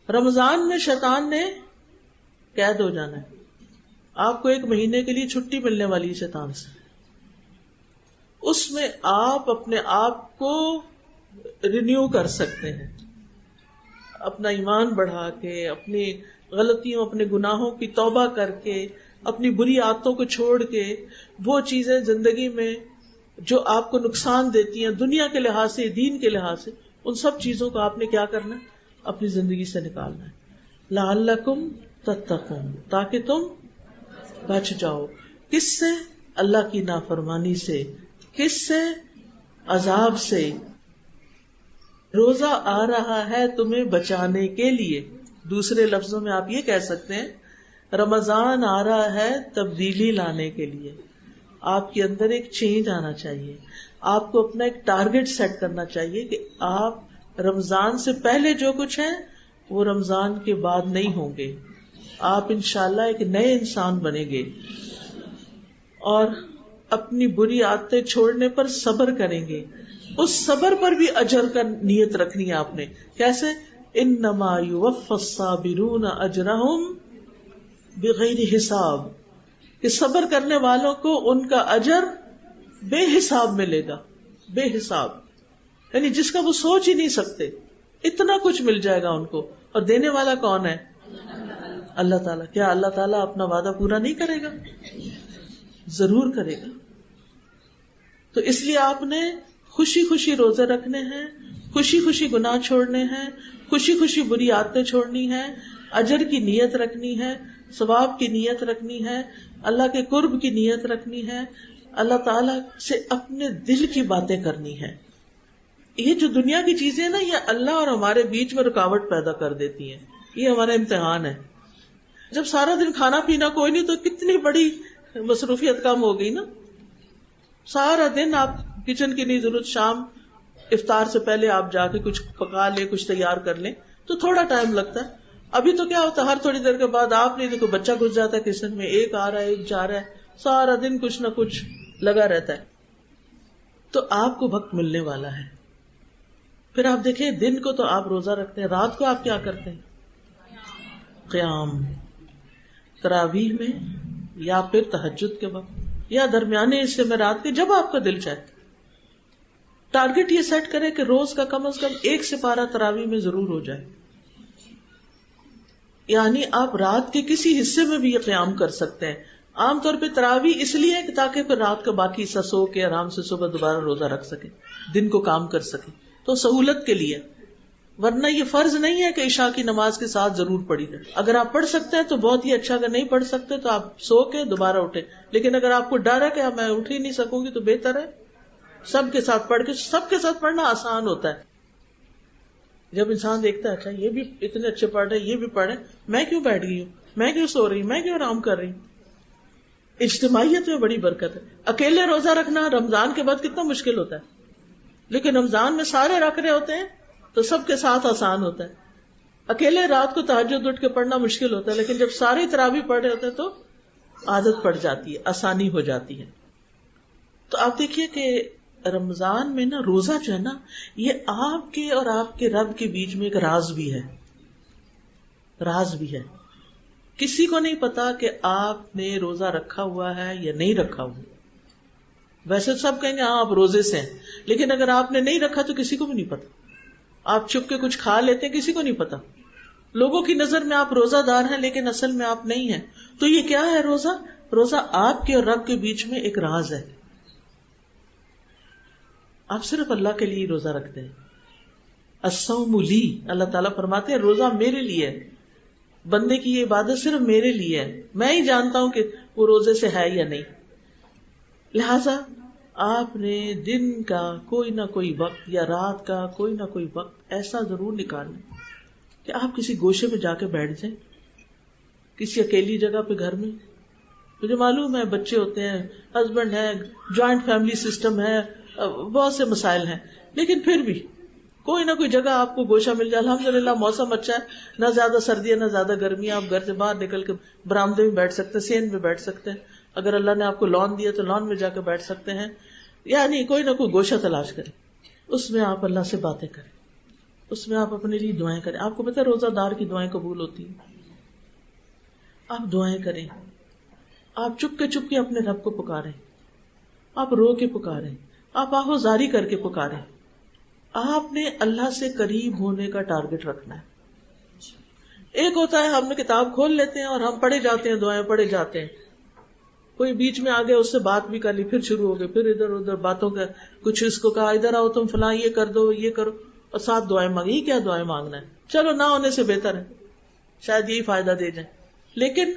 رمضان میں شیطان نے قید ہو جانا ہے. آپ کو 1 مہینے کے لیے چھٹی ملنے والی ہے شیطان سے. اس میں آپ اپنے آپ کو رینیو کر سکتے ہیں، اپنا ایمان بڑھا کے، اپنی غلطیوں اپنے گناہوں کی توبہ کر کے، اپنی بری عادتوں کو چھوڑ کے، وہ چیزیں زندگی میں جو آپ کو نقصان دیتی ہیں دنیا کے لحاظ سے، دین کے لحاظ سے، ان سب چیزوں کو آپ نے کیا کرنا ہے؟ اپنی زندگی سے نکالنا ہے. لعلکم تتقون، تاکہ تم بچ جاؤ. کس سے؟ اللہ کی نافرمانی سے. کس سے؟ عذاب سے. روزہ آ رہا ہے تمہیں بچانے کے لیے. دوسرے لفظوں میں آپ یہ کہہ سکتے ہیں رمضان آ رہا ہے تبدیلی لانے کے لیے. آپ کے اندر ایک چینج آنا چاہیے. آپ کو اپنا ایک ٹارگٹ سیٹ کرنا چاہیے کہ آپ رمضان سے پہلے جو کچھ ہیں وہ رمضان کے بعد نہیں ہوں گے. آپ انشاءاللہ ایک نئے انسان بنیں گے اور اپنی بری عادتیں چھوڑنے پر صبر کریں گے. اس صبر پر بھی اجر کا نیت رکھنی ہے آپ نے. کیسے؟ انما یوفی الصابرون اجرہم بغیر حساب، کہ صبر کرنے والوں کو ان کا اجر بے حساب ملے گا. بے حساب یعنی جس کا وہ سوچ ہی نہیں سکتے، اتنا کچھ مل جائے گا ان کو. اور دینے والا کون ہے؟ اللہ تعالیٰ. کیا اللہ تعالیٰ اپنا وعدہ پورا نہیں کرے گا؟ ضرور کرے گا. تو اس لیے آپ نے خوشی خوشی روزے رکھنے ہیں، خوشی خوشی گناہ چھوڑنے ہیں، خوشی خوشی بری عادتیں چھوڑنی ہیں، اجر کی نیت رکھنی ہے، ثواب کی نیت رکھنی ہے، اللہ کے قرب کی نیت رکھنی ہے، اللہ تعالیٰ سے اپنے دل کی باتیں کرنی ہے. یہ جو دنیا کی چیزیں نا، یہ اللہ اور ہمارے بیچ میں رکاوٹ پیدا کر دیتی ہیں. یہ ہمارا امتحان ہے. جب سارا دن کھانا پینا کوئی نہیں تو کتنی بڑی مصروفیت کم ہو گئی نا. سارا دن آپ کچن کی نہیں ضرورت، شام افطار سے پہلے آپ جا کے کچھ پکا لیں، کچھ تیار کر لیں تو تھوڑا ٹائم لگتا ہے. ابھی تو کیا ہوتا ہے، ہر تھوڑی دیر کے بعد آپ نہیں دیکھو بچہ گھس جاتا ہے کچن میں، ایک آ رہا ہے ایک جا رہا ہے، سارا دن کچھ نہ کچھ لگا رہتا ہے. تو آپ کو وقت ملنے والا ہے. پھر آپ دیکھیں دن کو تو آپ روزہ رکھتے ہیں، رات کو آپ کیا کرتے ہیں؟ قیام، تراویح میں یا پھر تہجد کے وقت یا درمیانے حصے میں رات کے، جب آپ کا دل چاہے. ٹارگٹ یہ سیٹ کرے کہ روز کا کم از کم 1 سپارہ تراویح میں ضرور ہو جائے. یعنی آپ رات کے کسی حصے میں بھی یہ قیام کر سکتے ہیں. عام طور پہ تراویح اس لیے کہ تاکہ پھر رات کا باقی حصہ سو کے آرام سے صبح دوبارہ روزہ رکھ سکے، دن کو کام کر سکے، تو سہولت کے لیے. ورنہ یہ فرض نہیں ہے کہ عشاء کی نماز کے ساتھ ضرور پڑھی جائے. اگر آپ پڑھ سکتے ہیں تو بہت ہی اچھا، اگر نہیں پڑھ سکتے تو آپ سو کے دوبارہ اٹھے. لیکن اگر آپ کو ڈر ہے کہ میں اٹھ ہی نہیں سکوں گی تو بہتر ہے سب کے ساتھ پڑھ کے. سب کے ساتھ پڑھنا آسان ہوتا ہے. جب انسان دیکھتا ہے اچھا یہ بھی اتنے اچھے پڑھ رہے، یہ بھی پڑھے، میں کیوں بیٹھ گئی ہوں، میں کیوں سو رہی ہوں، میں کیوں آرام کر رہی ہوں. اجتماعیت میں بڑی برکت ہے. اکیلے روزہ رکھنا رمضان کے بعد کتنا مشکل ہوتا ہے، لیکن رمضان میں سارے رکھ رہے ہوتے ہیں تو سب کے ساتھ آسان ہوتا ہے. اکیلے رات کو تہجد اٹھ کے پڑھنا مشکل ہوتا ہے، لیکن جب سارے تراویح پڑھ رہے ہوتے ہیں تو عادت پڑ جاتی ہے، آسانی ہو جاتی ہے. تو آپ دیکھیے کہ رمضان میں نا روزہ جو ہے نا، یہ آپ کے اور آپ کے رب کے بیچ میں ایک راز بھی ہے. راز بھی ہے. کسی کو نہیں پتا کہ آپ نے روزہ رکھا ہوا ہے یا نہیں رکھا ہوا. ویسے سب کہیں گے ہاں آپ روزے سے ہیں، لیکن اگر آپ نے نہیں رکھا تو کسی کو بھی نہیں پتا. آپ چھپ کے کچھ کھا لیتے ہیں، کسی کو نہیں پتا. لوگوں کی نظر میں آپ روزہ دار ہیں لیکن اصل میں آپ نہیں ہیں. تو یہ کیا ہے روزہ؟ روزہ آپ کے اور رب کے بیچ میں ایک راز ہے. آپ صرف اللہ کے لیے روزہ رکھتے ہیں. الصوم لی، اللہ تعالیٰ فرماتے ہیں روزہ میرے لیے ہے. بندے کی یہ عبادت صرف میرے لیے ہے، میں ہی جانتا ہوں کہ وہ روزے سے ہے یا نہیں. لہذا آپ نے دن کا کوئی نہ کوئی وقت یا رات کا کوئی نہ کوئی وقت ایسا ضرور نکالنا کہ آپ کسی گوشے میں جا کے بیٹھ جائیں، کسی اکیلی جگہ پہ گھر میں. مجھے معلوم ہے بچے ہوتے ہیں، ہسبینڈ ہے، جوائنٹ فیملی سسٹم ہے، بہت سے مسائل ہیں، لیکن پھر بھی کوئی نہ کوئی جگہ آپ کو گوشہ مل جائے. الحمدللہ موسم اچھا ہے، نہ زیادہ سردی ہے نہ زیادہ گرمی ہے. آپ گھر سے باہر نکل کے برآمدے میں بیٹھ سکتے ہیں، سین میں بیٹھ سکتے ہیں. اگر اللہ نے آپ کو لان دیا تو لان میں جا کے بیٹھ سکتے ہیں. یعنی کوئی نہ کوئی گوشہ تلاش کریں، اس میں آپ اللہ سے باتیں کریں، اس میں آپ اپنے لیے دعائیں کریں. آپ کو پتہ ہے روزہ دار کی دعائیں قبول ہوتی ہیں. آپ دعائیں کریں، آپ چپ کے اپنے رب کو پکاریں، آپ رو کے پکاریں، آپ آہوزاری کر کے پکاریں. آپ نے اللہ سے قریب ہونے کا ٹارگٹ رکھنا ہے. ایک ہوتا ہے ہم نے کتاب کھول لیتے ہیں اور ہم پڑھے جاتے ہیں، دعائیں پڑھے جاتے ہیں. کوئی بیچ میں آ گیا، اس سے بات بھی کر لی، پھر شروع ہو گئے، پھر ادھر ادھر باتوں کا کچھ اس کو کہا ادھر آؤ تم فلاں یہ کر دو یہ کرو، اور ساتھ دعائیں مانگی. کیا دعائیں مانگنا ہے؟ چلو نہ ہونے سے بہتر ہے، شاید یہی فائدہ دے جائیں. لیکن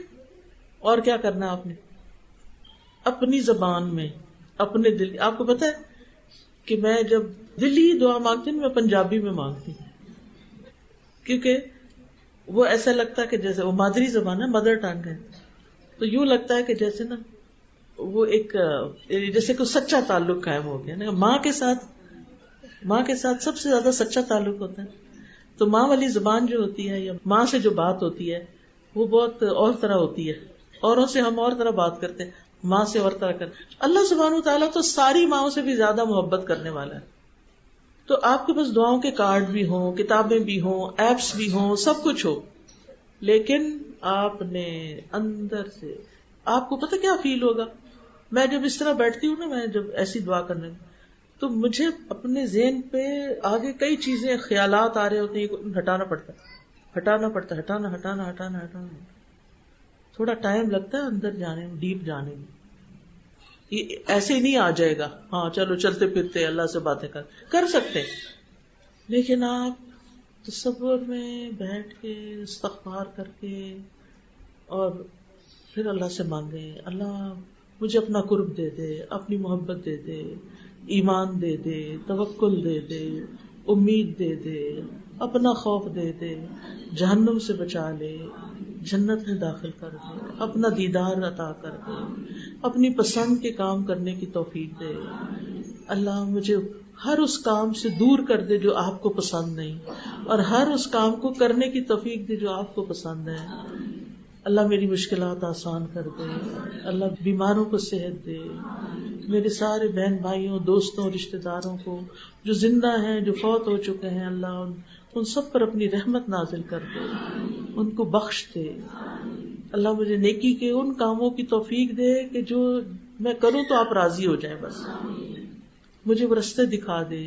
اور کیا کرنا آپ نے؟ اپنی زبان میں اپنے دل. آپ کو پتا ہے کہ میں جب دلی دعا مانگتی ہوں میں پنجابی میں مانگتی ہوں، کیونکہ وہ ایسا لگتا ہے کہ جیسے وہ مادری زبان ہے، مدر ٹنگ ہے، تو یوں لگتا ہے کہ جیسے نا وہ ایک جیسے کوئی سچا تعلق قائم ہو گیا نا. ماں کے ساتھ سب سے زیادہ سچا تعلق ہوتا ہے. تو ماں والی زبان جو ہوتی ہے یا ماں سے جو بات ہوتی ہے وہ بہت اور طرح ہوتی ہے. اوروں سے ہم اور طرح بات کرتے ہیں، ماں سے اور طرح کرتے. اللہ سبحانہ و تعالیٰ تو ساری ماؤں سے بھی زیادہ محبت کرنے والا ہے. تو آپ کے پاس دعاؤں کے کارڈ بھی ہوں، کتابیں بھی ہوں، ایپس بھی ہوں، سب کچھ ہو، لیکن آپ نے اندر سے، آپ کو پتہ کیا فیل ہوگا؟ میں جب اس طرح بیٹھتی ہوں نا، میں جب ایسی دعا کرنے میں، تو مجھے اپنے ذہن پہ آگے کئی چیزیں، خیالات آ رہے ہوتے ہیں، ہٹانا پڑتا ہے، ہٹانا، تھوڑا ٹائم لگتا ہے اندر جانے میں، ڈیپ جانے میں. یہ ایسے ہی نہیں آ جائے گا. ہاں چلو چلتے پھرتے اللہ سے باتیں کر سکتے ہیں، لیکن آپ تصور میں بیٹھ کے استغفار کر کے اور پھر اللہ سے مانگے، اللہ مجھے اپنا قرب دے دے، اپنی محبت دے دے، ایمان دے دے، توکل دے دے، امید دے دے، اپنا خوف دے دے، جہنم سے بچا لے، جنت میں داخل کر دے، اپنا دیدار عطا کر دے، اپنی پسند کے کام کرنے کی توفیق دے. اللہ مجھے ہر اس کام سے دور کر دے جو آپ کو پسند نہیں، اور ہر اس کام کو کرنے کی توفیق دے جو آپ کو پسند ہے. اللہ میری مشکلات آسان کر دے، اللہ بیماروں کو صحت دے، میرے سارے بہن بھائیوں، دوستوں، رشتہ داروں کو جو زندہ ہیں، جو فوت ہو چکے ہیں، اللہ ان سب پر اپنی رحمت نازل کر دے، ان کو بخش دے. اللہ مجھے نیکی کے ان کاموں کی توفیق دے کہ جو میں کروں تو آپ راضی ہو جائیں. بس مجھے وہ رستے دکھا دے،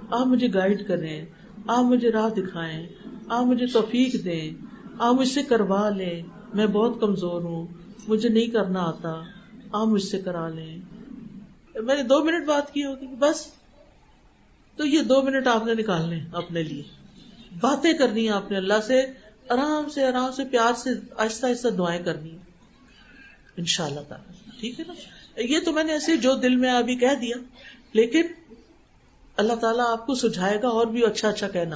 آپ مجھے گائیڈ کریں، آپ مجھے راہ دکھائیں، آپ مجھے توفیق دیں، آپ مجھ سے کروا لیں. میں بہت کمزور ہوں، مجھے نہیں کرنا آتا، آپ مجھ سے کرا لیں. میں نے 2 منٹ بات کی ہوگی بس، تو یہ 2 منٹ آپ نے نکالنے اپنے لیے، باتیں کرنی ہے آپ نے اللہ سے، آرام سے پیار سے آہستہ آہستہ دعائیں کرنی ہیں انشاءاللہ تعالی. ٹھیک ہے نا؟ یہ تو میں نے ایسے جو دل میں ابھی کہہ دیا، لیکن اللہ تعالیٰ آپ کو سجھائے گا اور بھی اچھا اچھا کہنا.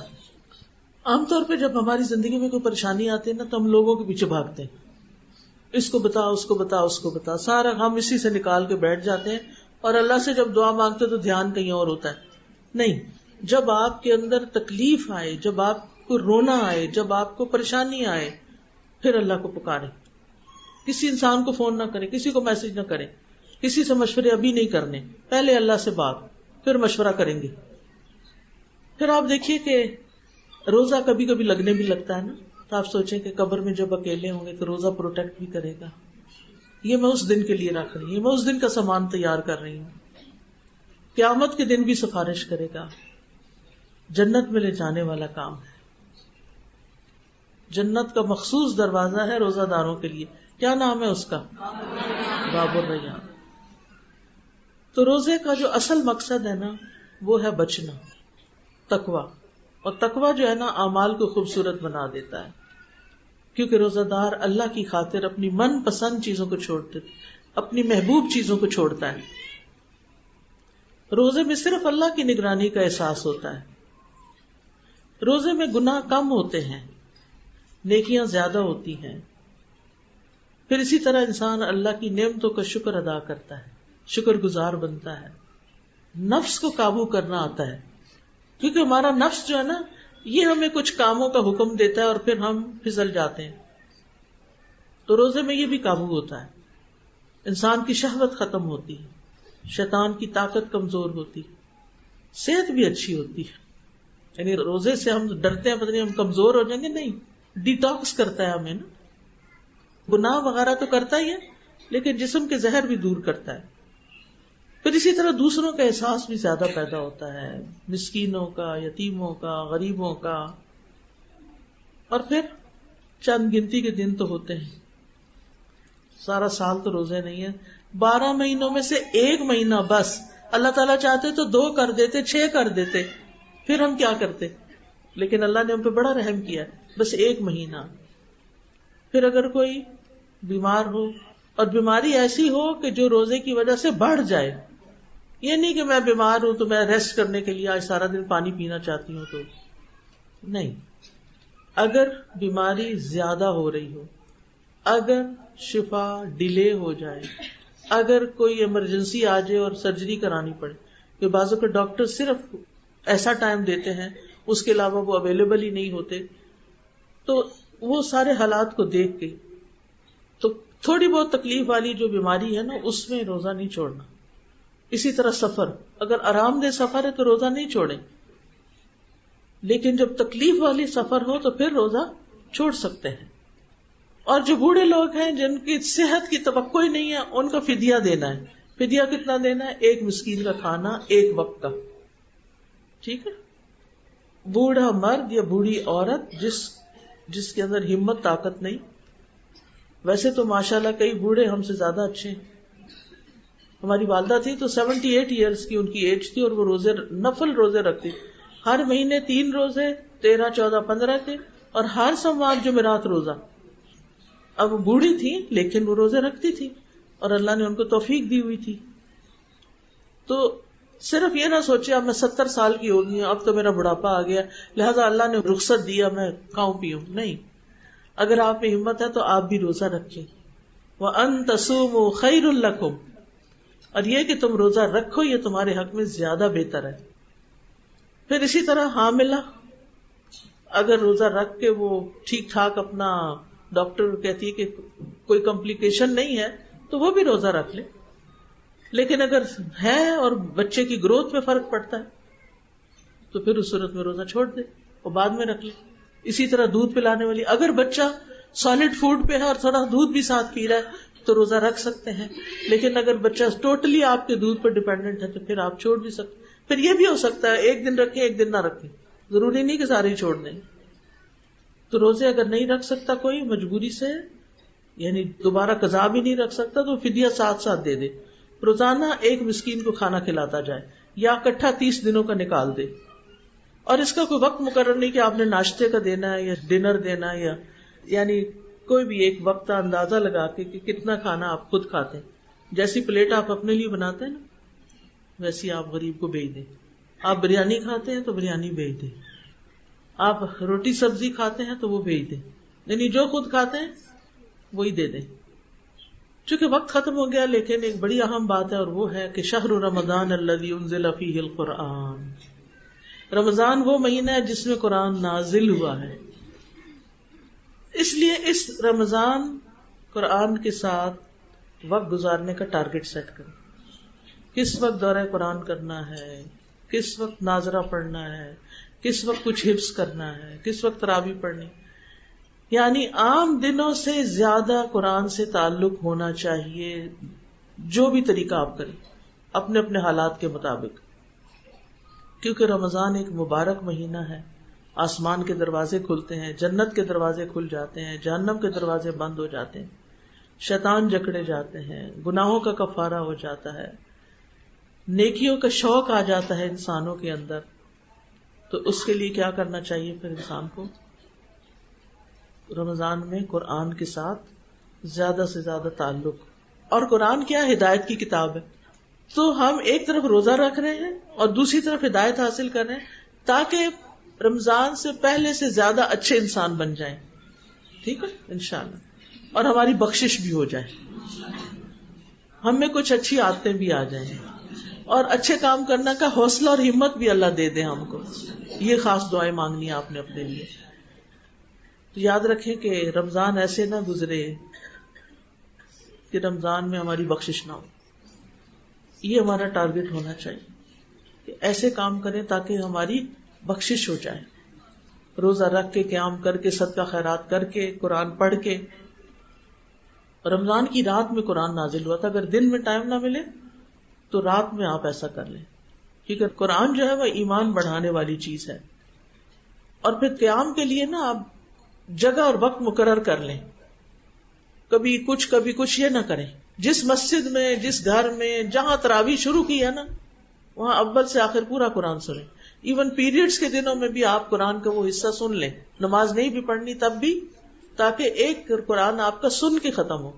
عام طور پہ جب ہماری زندگی میں کوئی پریشانی آتی ہے نا، تو ہم لوگوں کے پیچھے بھاگتے ہیں، اس کو بتا، اس کو بتا، اس کو بتا، سارا ہم اسی سے نکال کے بیٹھ جاتے ہیں، اور اللہ سے جب دعا مانگتے تو دھیان کہیں اور ہوتا ہے. نہیں، جب آپ کے اندر تکلیف آئے، جب آپ کو رونا آئے، جب آپ کو پریشانی آئے، پھر اللہ کو پکاریں. کسی انسان کو فون نہ کریں، کسی کو میسج نہ کریں، کسی سے مشورے ابھی نہیں کرنے، پہلے اللہ سے بات، پھر مشورہ کریں گے. پھر آپ دیکھیے کہ روزہ کبھی کبھی لگنے بھی لگتا ہے نا، تو آپ سوچیں کہ قبر میں جب اکیلے ہوں گے تو روزہ پروٹیکٹ بھی کرے گا. یہ میں اس دن کے لیے رکھ رہی ہوں، میں اس دن کا سامان تیار کر رہی ہوں. قیامت کے دن بھی سفارش کرے گا، جنت میں لے جانے والا کام ہے. جنت کا مخصوص دروازہ ہے روزہ داروں کے لیے. کیا نام ہے اس کا؟ باب الریان. تو روزے کا جو اصل مقصد ہے نا، وہ ہے بچنا، تقویٰ. اور تقویٰ جو ہے نا، اعمال کو خوبصورت بنا دیتا ہے، کیونکہ روزہ دار اللہ کی خاطر اپنی من پسند چیزوں کو چھوڑتے، اپنی محبوب چیزوں کو چھوڑتا ہے. روزے میں صرف اللہ کی نگرانی کا احساس ہوتا ہے. روزے میں گناہ کم ہوتے ہیں، نیکیاں زیادہ ہوتی ہیں. پھر اسی طرح انسان اللہ کی نعمتوں کا شکر ادا کرتا ہے، شکر گزار بنتا ہے. نفس کو قابو کرنا آتا ہے، کیونکہ ہمارا نفس جو ہے نا، یہ ہمیں کچھ کاموں کا حکم دیتا ہے اور پھر ہم پھسل جاتے ہیں. تو روزے میں یہ بھی قابو ہوتا ہے. انسان کی شہوت ختم ہوتی ہے، شیطان کی طاقت کمزور ہوتی، صحت بھی اچھی ہوتی ہے. یعنی روزے سے ہم ڈرتے ہیں پتہ نہیں ہم کمزور ہو جائیں گے، نہیں، ڈیٹاکس کرتا ہے ہمیں نا. گناہ وغیرہ تو کرتا ہی ہے، لیکن جسم کے زہر بھی دور کرتا ہے. پھر اسی طرح دوسروں کا احساس بھی زیادہ پیدا ہوتا ہے، مسکینوں کا، یتیموں کا، غریبوں کا. اور پھر چند گنتی کے دن تو ہوتے ہیں، سارا سال تو روزے نہیں ہے. 12 مہینوں میں سے 1 مہینہ بس اللہ تعالیٰ چاہتے تو 2 کر دیتے، 6 کر دیتے، پھر ہم کیا کرتے؟ لیکن اللہ نے ہم پہ بڑا رحم کیا، بس 1 مہینہ. پھر اگر کوئی بیمار ہو، اور بیماری ایسی ہو کہ جو روزے کی وجہ سے بڑھ جائے، یہ نہیں کہ میں بیمار ہوں تو میں ریسٹ کرنے کے لیے آج سارا دن پانی پینا چاہتی ہوں، تو نہیں. اگر بیماری زیادہ ہو رہی ہو، اگر شفا ڈیلے ہو جائے، اگر کوئی ایمرجنسی آ جائے اور سرجری کرانی پڑے، کہ بعضوں کے ڈاکٹر صرف ایسا ٹائم دیتے ہیں، اس کے علاوہ وہ اویلیبل ہی نہیں ہوتے، تو وہ سارے حالات کو دیکھ کے تو تھوڑی بہت تکلیف والی جو بیماری ہے نا، اس میں روزہ نہیں چھوڑنا. اسی طرح سفر، اگر آرام دہ سفر ہے تو روزہ نہیں چھوڑیں. لیکن جب تکلیف والی سفر ہو تو پھر روزہ چھوڑ سکتے ہیں. اور جو بوڑھے لوگ ہیں جن کی صحت کی توقع ہی نہیں ہے ان کو فدیہ دینا ہے. فدیہ کتنا دینا ہے؟ 1 مسکین کا کھانا 1 وقت کا. ٹھیک ہے. بوڑھا مرد یا بوڑھی عورت جس کے اندر ہمت طاقت نہیں. ویسے تو ماشاءاللہ کئی بوڑھے ہم سے زیادہ اچھے ہیں. ہماری والدہ تھی تو 78 ایئرس کی ان کی ایج تھی اور وہ نفل روزے رکھتی. ہر مہینے 3 روزے 13, 14, 15 کے اور ہر سوموار جمعرات روزہ. اب وہ بوڑھی تھی لیکن وہ روزے رکھتی تھی اور اللہ نے ان کو توفیق دی ہوئی تھی. تو صرف یہ نہ سوچے اب میں 70 سال کی ہو گئی ہوں, اب تو میرا بڑھاپا آ گیا لہذا اللہ نے رخصت دیا میں کھاؤں پیوں. نہیں, اگر آپ میں ہمت ہے تو آپ بھی روزہ رکھیں. وَأَن تَصُومُوا خَيْرٌ لَكُمْ, اور یہ کہ تم روزہ رکھو یہ تمہارے حق میں زیادہ بہتر ہے. پھر اسی طرح حاملہ اگر روزہ رکھ کے وہ ٹھیک ٹھاک اپنا ڈاکٹر کہتی ہے کہ کوئی کمپلیکیشن نہیں ہے تو وہ بھی روزہ رکھ لے. لیکن اگر ہے اور بچے کی گروتھ میں فرق پڑتا ہے تو پھر اس صورت میں روزہ چھوڑ دے اور بعد میں رکھ لے. اسی طرح دودھ پلانے والی اگر بچہ سالڈ فوڈ پہ ہے اور تھوڑا دودھ بھی ساتھ پی رہا ہے تو روزہ رکھ سکتے ہیں. لیکن اگر بچہ ٹوٹلی آپ کے دودھ پر ڈیپینڈنٹ ہے تو پھر آپ چھوڑ بھی سکتے. پھر یہ بھی ہو سکتا ہے 1 دن رکھیں 1 دن نہ رکھیں, ضروری نہیں کہ سارے ہی چھوڑ دیں. تو روزے اگر نہیں رکھ سکتا کوئی مجبوری سے, یعنی دوبارہ قضا بھی نہیں رکھ سکتا تو فدیہ ساتھ ساتھ دے دے. روزانہ 1 مسکین کو کھانا کھلاتا جائے یا اکٹھا 30 دنوں کا نکال دے. اور اس کا کوئی وقت مقرر نہیں کہ آپ نے ناشتے کا دینا ہے یا ڈنر دینا ہے, یعنی کوئی بھی ایک وقت کا اندازہ لگا کے کہ کتنا کھانا آپ خود کھاتے ہیں. جیسی پلیٹ آپ اپنے لیے بناتے ہیں نا ویسی آپ غریب کو بھیج دیں. آپ بریانی کھاتے ہیں تو بریانی بھیج دیں, آپ روٹی سبزی کھاتے ہیں تو وہ بھیج دیں, یعنی جو خود کھاتے ہیں وہی دے دیں. چونکہ وقت ختم ہو گیا لیکن ایک بڑی اہم بات ہے اور وہ ہے کہ شہر رمضان الذی انزل فیہ القرآن, رمضان وہ مہینہ ہے جس میں قرآن نازل ہوا ہے. اس لیے اس رمضان قرآن کے ساتھ وقت گزارنے کا ٹارگٹ سیٹ کریں. کس وقت دورہ قرآن کرنا ہے, کس وقت ناظرہ پڑھنا ہے, کس وقت کچھ حفظ کرنا ہے, کس وقت تراویح پڑھنی. یعنی عام دنوں سے زیادہ قرآن سے تعلق ہونا چاہیے, جو بھی طریقہ آپ کریں اپنے اپنے حالات کے مطابق. کیونکہ رمضان ایک مبارک مہینہ ہے, آسمان کے دروازے کھلتے ہیں, جنت کے دروازے کھل جاتے ہیں, جہنم کے دروازے بند ہو جاتے ہیں, شیطان جکڑے جاتے ہیں, گناہوں کا کفارہ ہو جاتا ہے, نیکیوں کا شوق آ جاتا ہے انسانوں کے اندر. تو اس کے لیے کیا کرنا چاہیے پھر انسان کو؟ رمضان میں قرآن کے ساتھ زیادہ سے زیادہ تعلق. اور قرآن کیا ہدایت کی کتاب ہے, تو ہم ایک طرف روزہ رکھ رہے ہیں اور دوسری طرف ہدایت حاصل کر رہے ہیں تاکہ رمضان سے پہلے سے زیادہ اچھے انسان بن جائیں. ٹھیک ہے انشاءاللہ, اور ہماری بخشش بھی ہو جائے, ہم میں کچھ اچھی عادتیں بھی آ جائیں اور اچھے کام کرنے کا حوصلہ اور ہمت بھی اللہ دے دے ہم کو. یہ خاص دعائیں مانگنی ہے آپ نے اپنے لیے. تو یاد رکھیں کہ رمضان ایسے نہ گزرے کہ رمضان میں ہماری بخشش نہ ہو. یہ ہمارا ٹارگٹ ہونا چاہیے کہ ایسے کام کریں تاکہ ہماری بخشش ہو جائے. روزہ رکھ کے, قیام کر کے, صدقہ خیرات کر کے, قرآن پڑھ کے. رمضان کی رات میں قرآن نازل ہوا تھا, اگر دن میں ٹائم نہ ملے تو رات میں آپ ایسا کر لیں, کیونکہ قرآن جو ہے وہ ایمان بڑھانے والی چیز ہے. اور پھر قیام کے لیے نا آپ جگہ اور وقت مقرر کر لیں, کبھی کچھ یہ نہ کریں. جس مسجد میں, جس گھر میں, جہاں تراویح شروع کی ہے نا وہاں اول سے آخر پورا قرآن سنیں. ایون پیریڈز کے دنوں میں بھی آپ قرآن کا وہ حصہ سن لیں, نماز نہیں بھی پڑھنی تب بھی, تاکہ ایک قرآن آپ کا سن کے ختم ہو,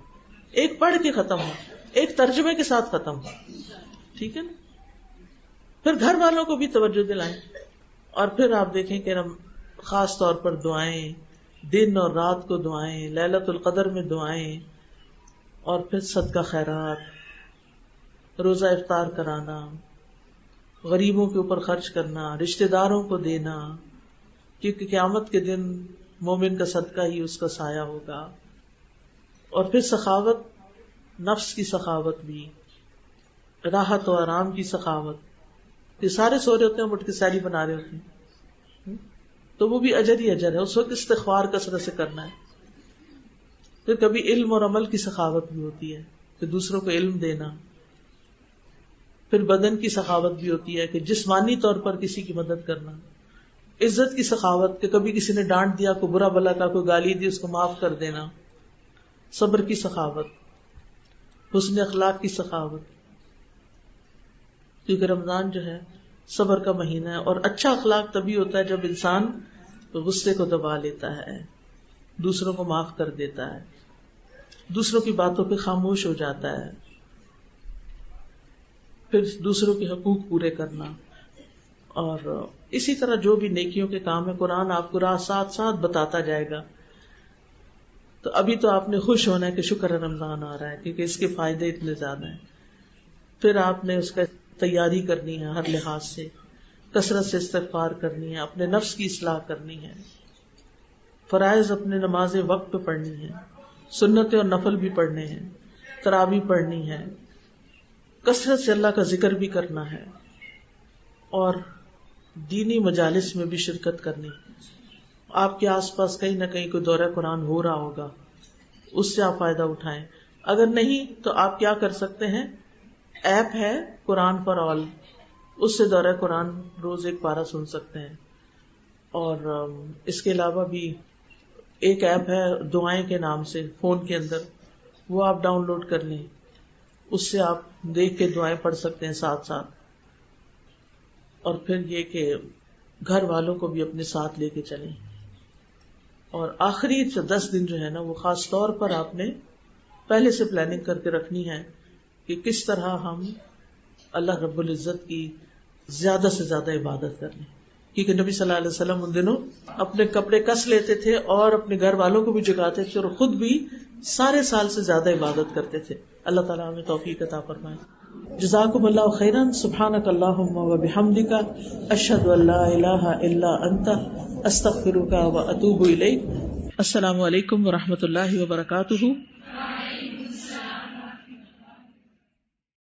ایک پڑھ کے ختم ہو, ایک ترجمے کے ساتھ ختم ہو. ٹھیک ہے نا. پھر گھر والوں کو بھی توجہ دلائیں. اور پھر آپ دیکھیں کہ خاص طور پر دعائیں, دن اور رات کو دعائیں, لیلۃ القدر میں دعائیں, اور پھر صدقہ خیرات, روزہ افطار کرانا, غریبوں کے اوپر خرچ کرنا, رشتہ داروں کو دینا, کیونکہ قیامت کے دن مومن کا صدقہ ہی اس کا سایہ ہوگا. اور پھر سخاوت, نفس کی سخاوت بھی, راحت و آرام کی سخاوت. یہ سارے سو رہے ہوتے ہیں, اٹھ کے سحری بنا رہے ہوتے ہیں, تو وہ بھی اجر ہی اجر ہے. اس وقت استغفار کثرت سے کرنا ہے. پھر کبھی علم اور عمل کی سخاوت بھی ہوتی ہے کہ دوسروں کو علم دینا. پھر بدن کی سخاوت بھی ہوتی ہے کہ جسمانی طور پر کسی کی مدد کرنا. عزت کی سخاوت کہ کبھی کسی نے ڈانٹ دیا، کوئی برا بلا کا، کوئی گالی دی، اس کو معاف کر دینا. صبر کی سخاوت، حسن اخلاق کی سخاوت، کیونکہ رمضان جو ہے صبر کا مہینہ ہے. اور اچھا اخلاق تبھی ہوتا ہے جب انسان غصے کو دبا لیتا ہے، دوسروں کو معاف کر دیتا ہے، دوسروں کی باتوں پہ خاموش ہو جاتا ہے. پھر دوسروں کے حقوق پورے کرنا. اور اسی طرح جو بھی نیکیوں کے کام ہے قرآن آپ کو راہ ساتھ ساتھ بتاتا جائے گا. تو ابھی تو آپ نے خوش ہونا ہے کہ شکر ہے رمضان آ رہا ہے، کیونکہ اس کے فائدے اتنے زیادہ ہیں. پھر آپ نے اس کا تیاری کرنی ہے ہر لحاظ سے، کثرت سے استغفار کرنی ہے، اپنے نفس کی اصلاح کرنی ہے، فرائض اپنے نمازیں وقت پہ پڑھنی ہے، سنتیں اور نفل بھی پڑھنے ہیں، تراویح پڑھنی ہے، کثرت سے اللہ کا ذکر بھی کرنا ہے، اور دینی مجالس میں بھی شرکت کرنی. آپ کے آس پاس کہیں نہ کہیں کوئی دورہ قرآن ہو رہا ہوگا، اس سے آپ فائدہ اٹھائیں. اگر نہیں تو آپ کیا کر سکتے ہیں، ایپ ہے قرآن فار آل، اس سے دورہ قرآن روز ایک پارہ سن سکتے ہیں. اور اس کے علاوہ بھی ایک ایپ ہے دعائیں کے نام سے فون کے اندر، وہ آپ ڈاؤن لوڈ کر لیں، اس سے آپ دیکھ کے دعائیں پڑھ سکتے ہیں ساتھ ساتھ. اور پھر یہ کہ گھر والوں کو بھی اپنے ساتھ لے کے چلیں. اور آخری 10 دن جو ہے نا وہ خاص طور پر آپ نے پہلے سے پلاننگ کر کے رکھنی ہے کہ کس طرح ہم اللہ رب العزت کی زیادہ سے زیادہ عبادت کریں. کیونکہ نبی صلی اللہ علیہ وسلم ان دنوں اپنے کپڑے کس لیتے تھے اور اپنے گھر والوں کو بھی جگاتے تھے، اور خود بھی سارے سال سے زیادہ عبادت کرتے تھے. اللہ تعالیٰ ہمیں توفیق عطا فرمائے. جزاکم اللہ خیرا. سبحانک اللہم و بحمدک، اشہد ان لا الہ الا انت، استغفرک و اتوب الیک. السلام علیکم و رحمۃ اللہ وبرکاتہ.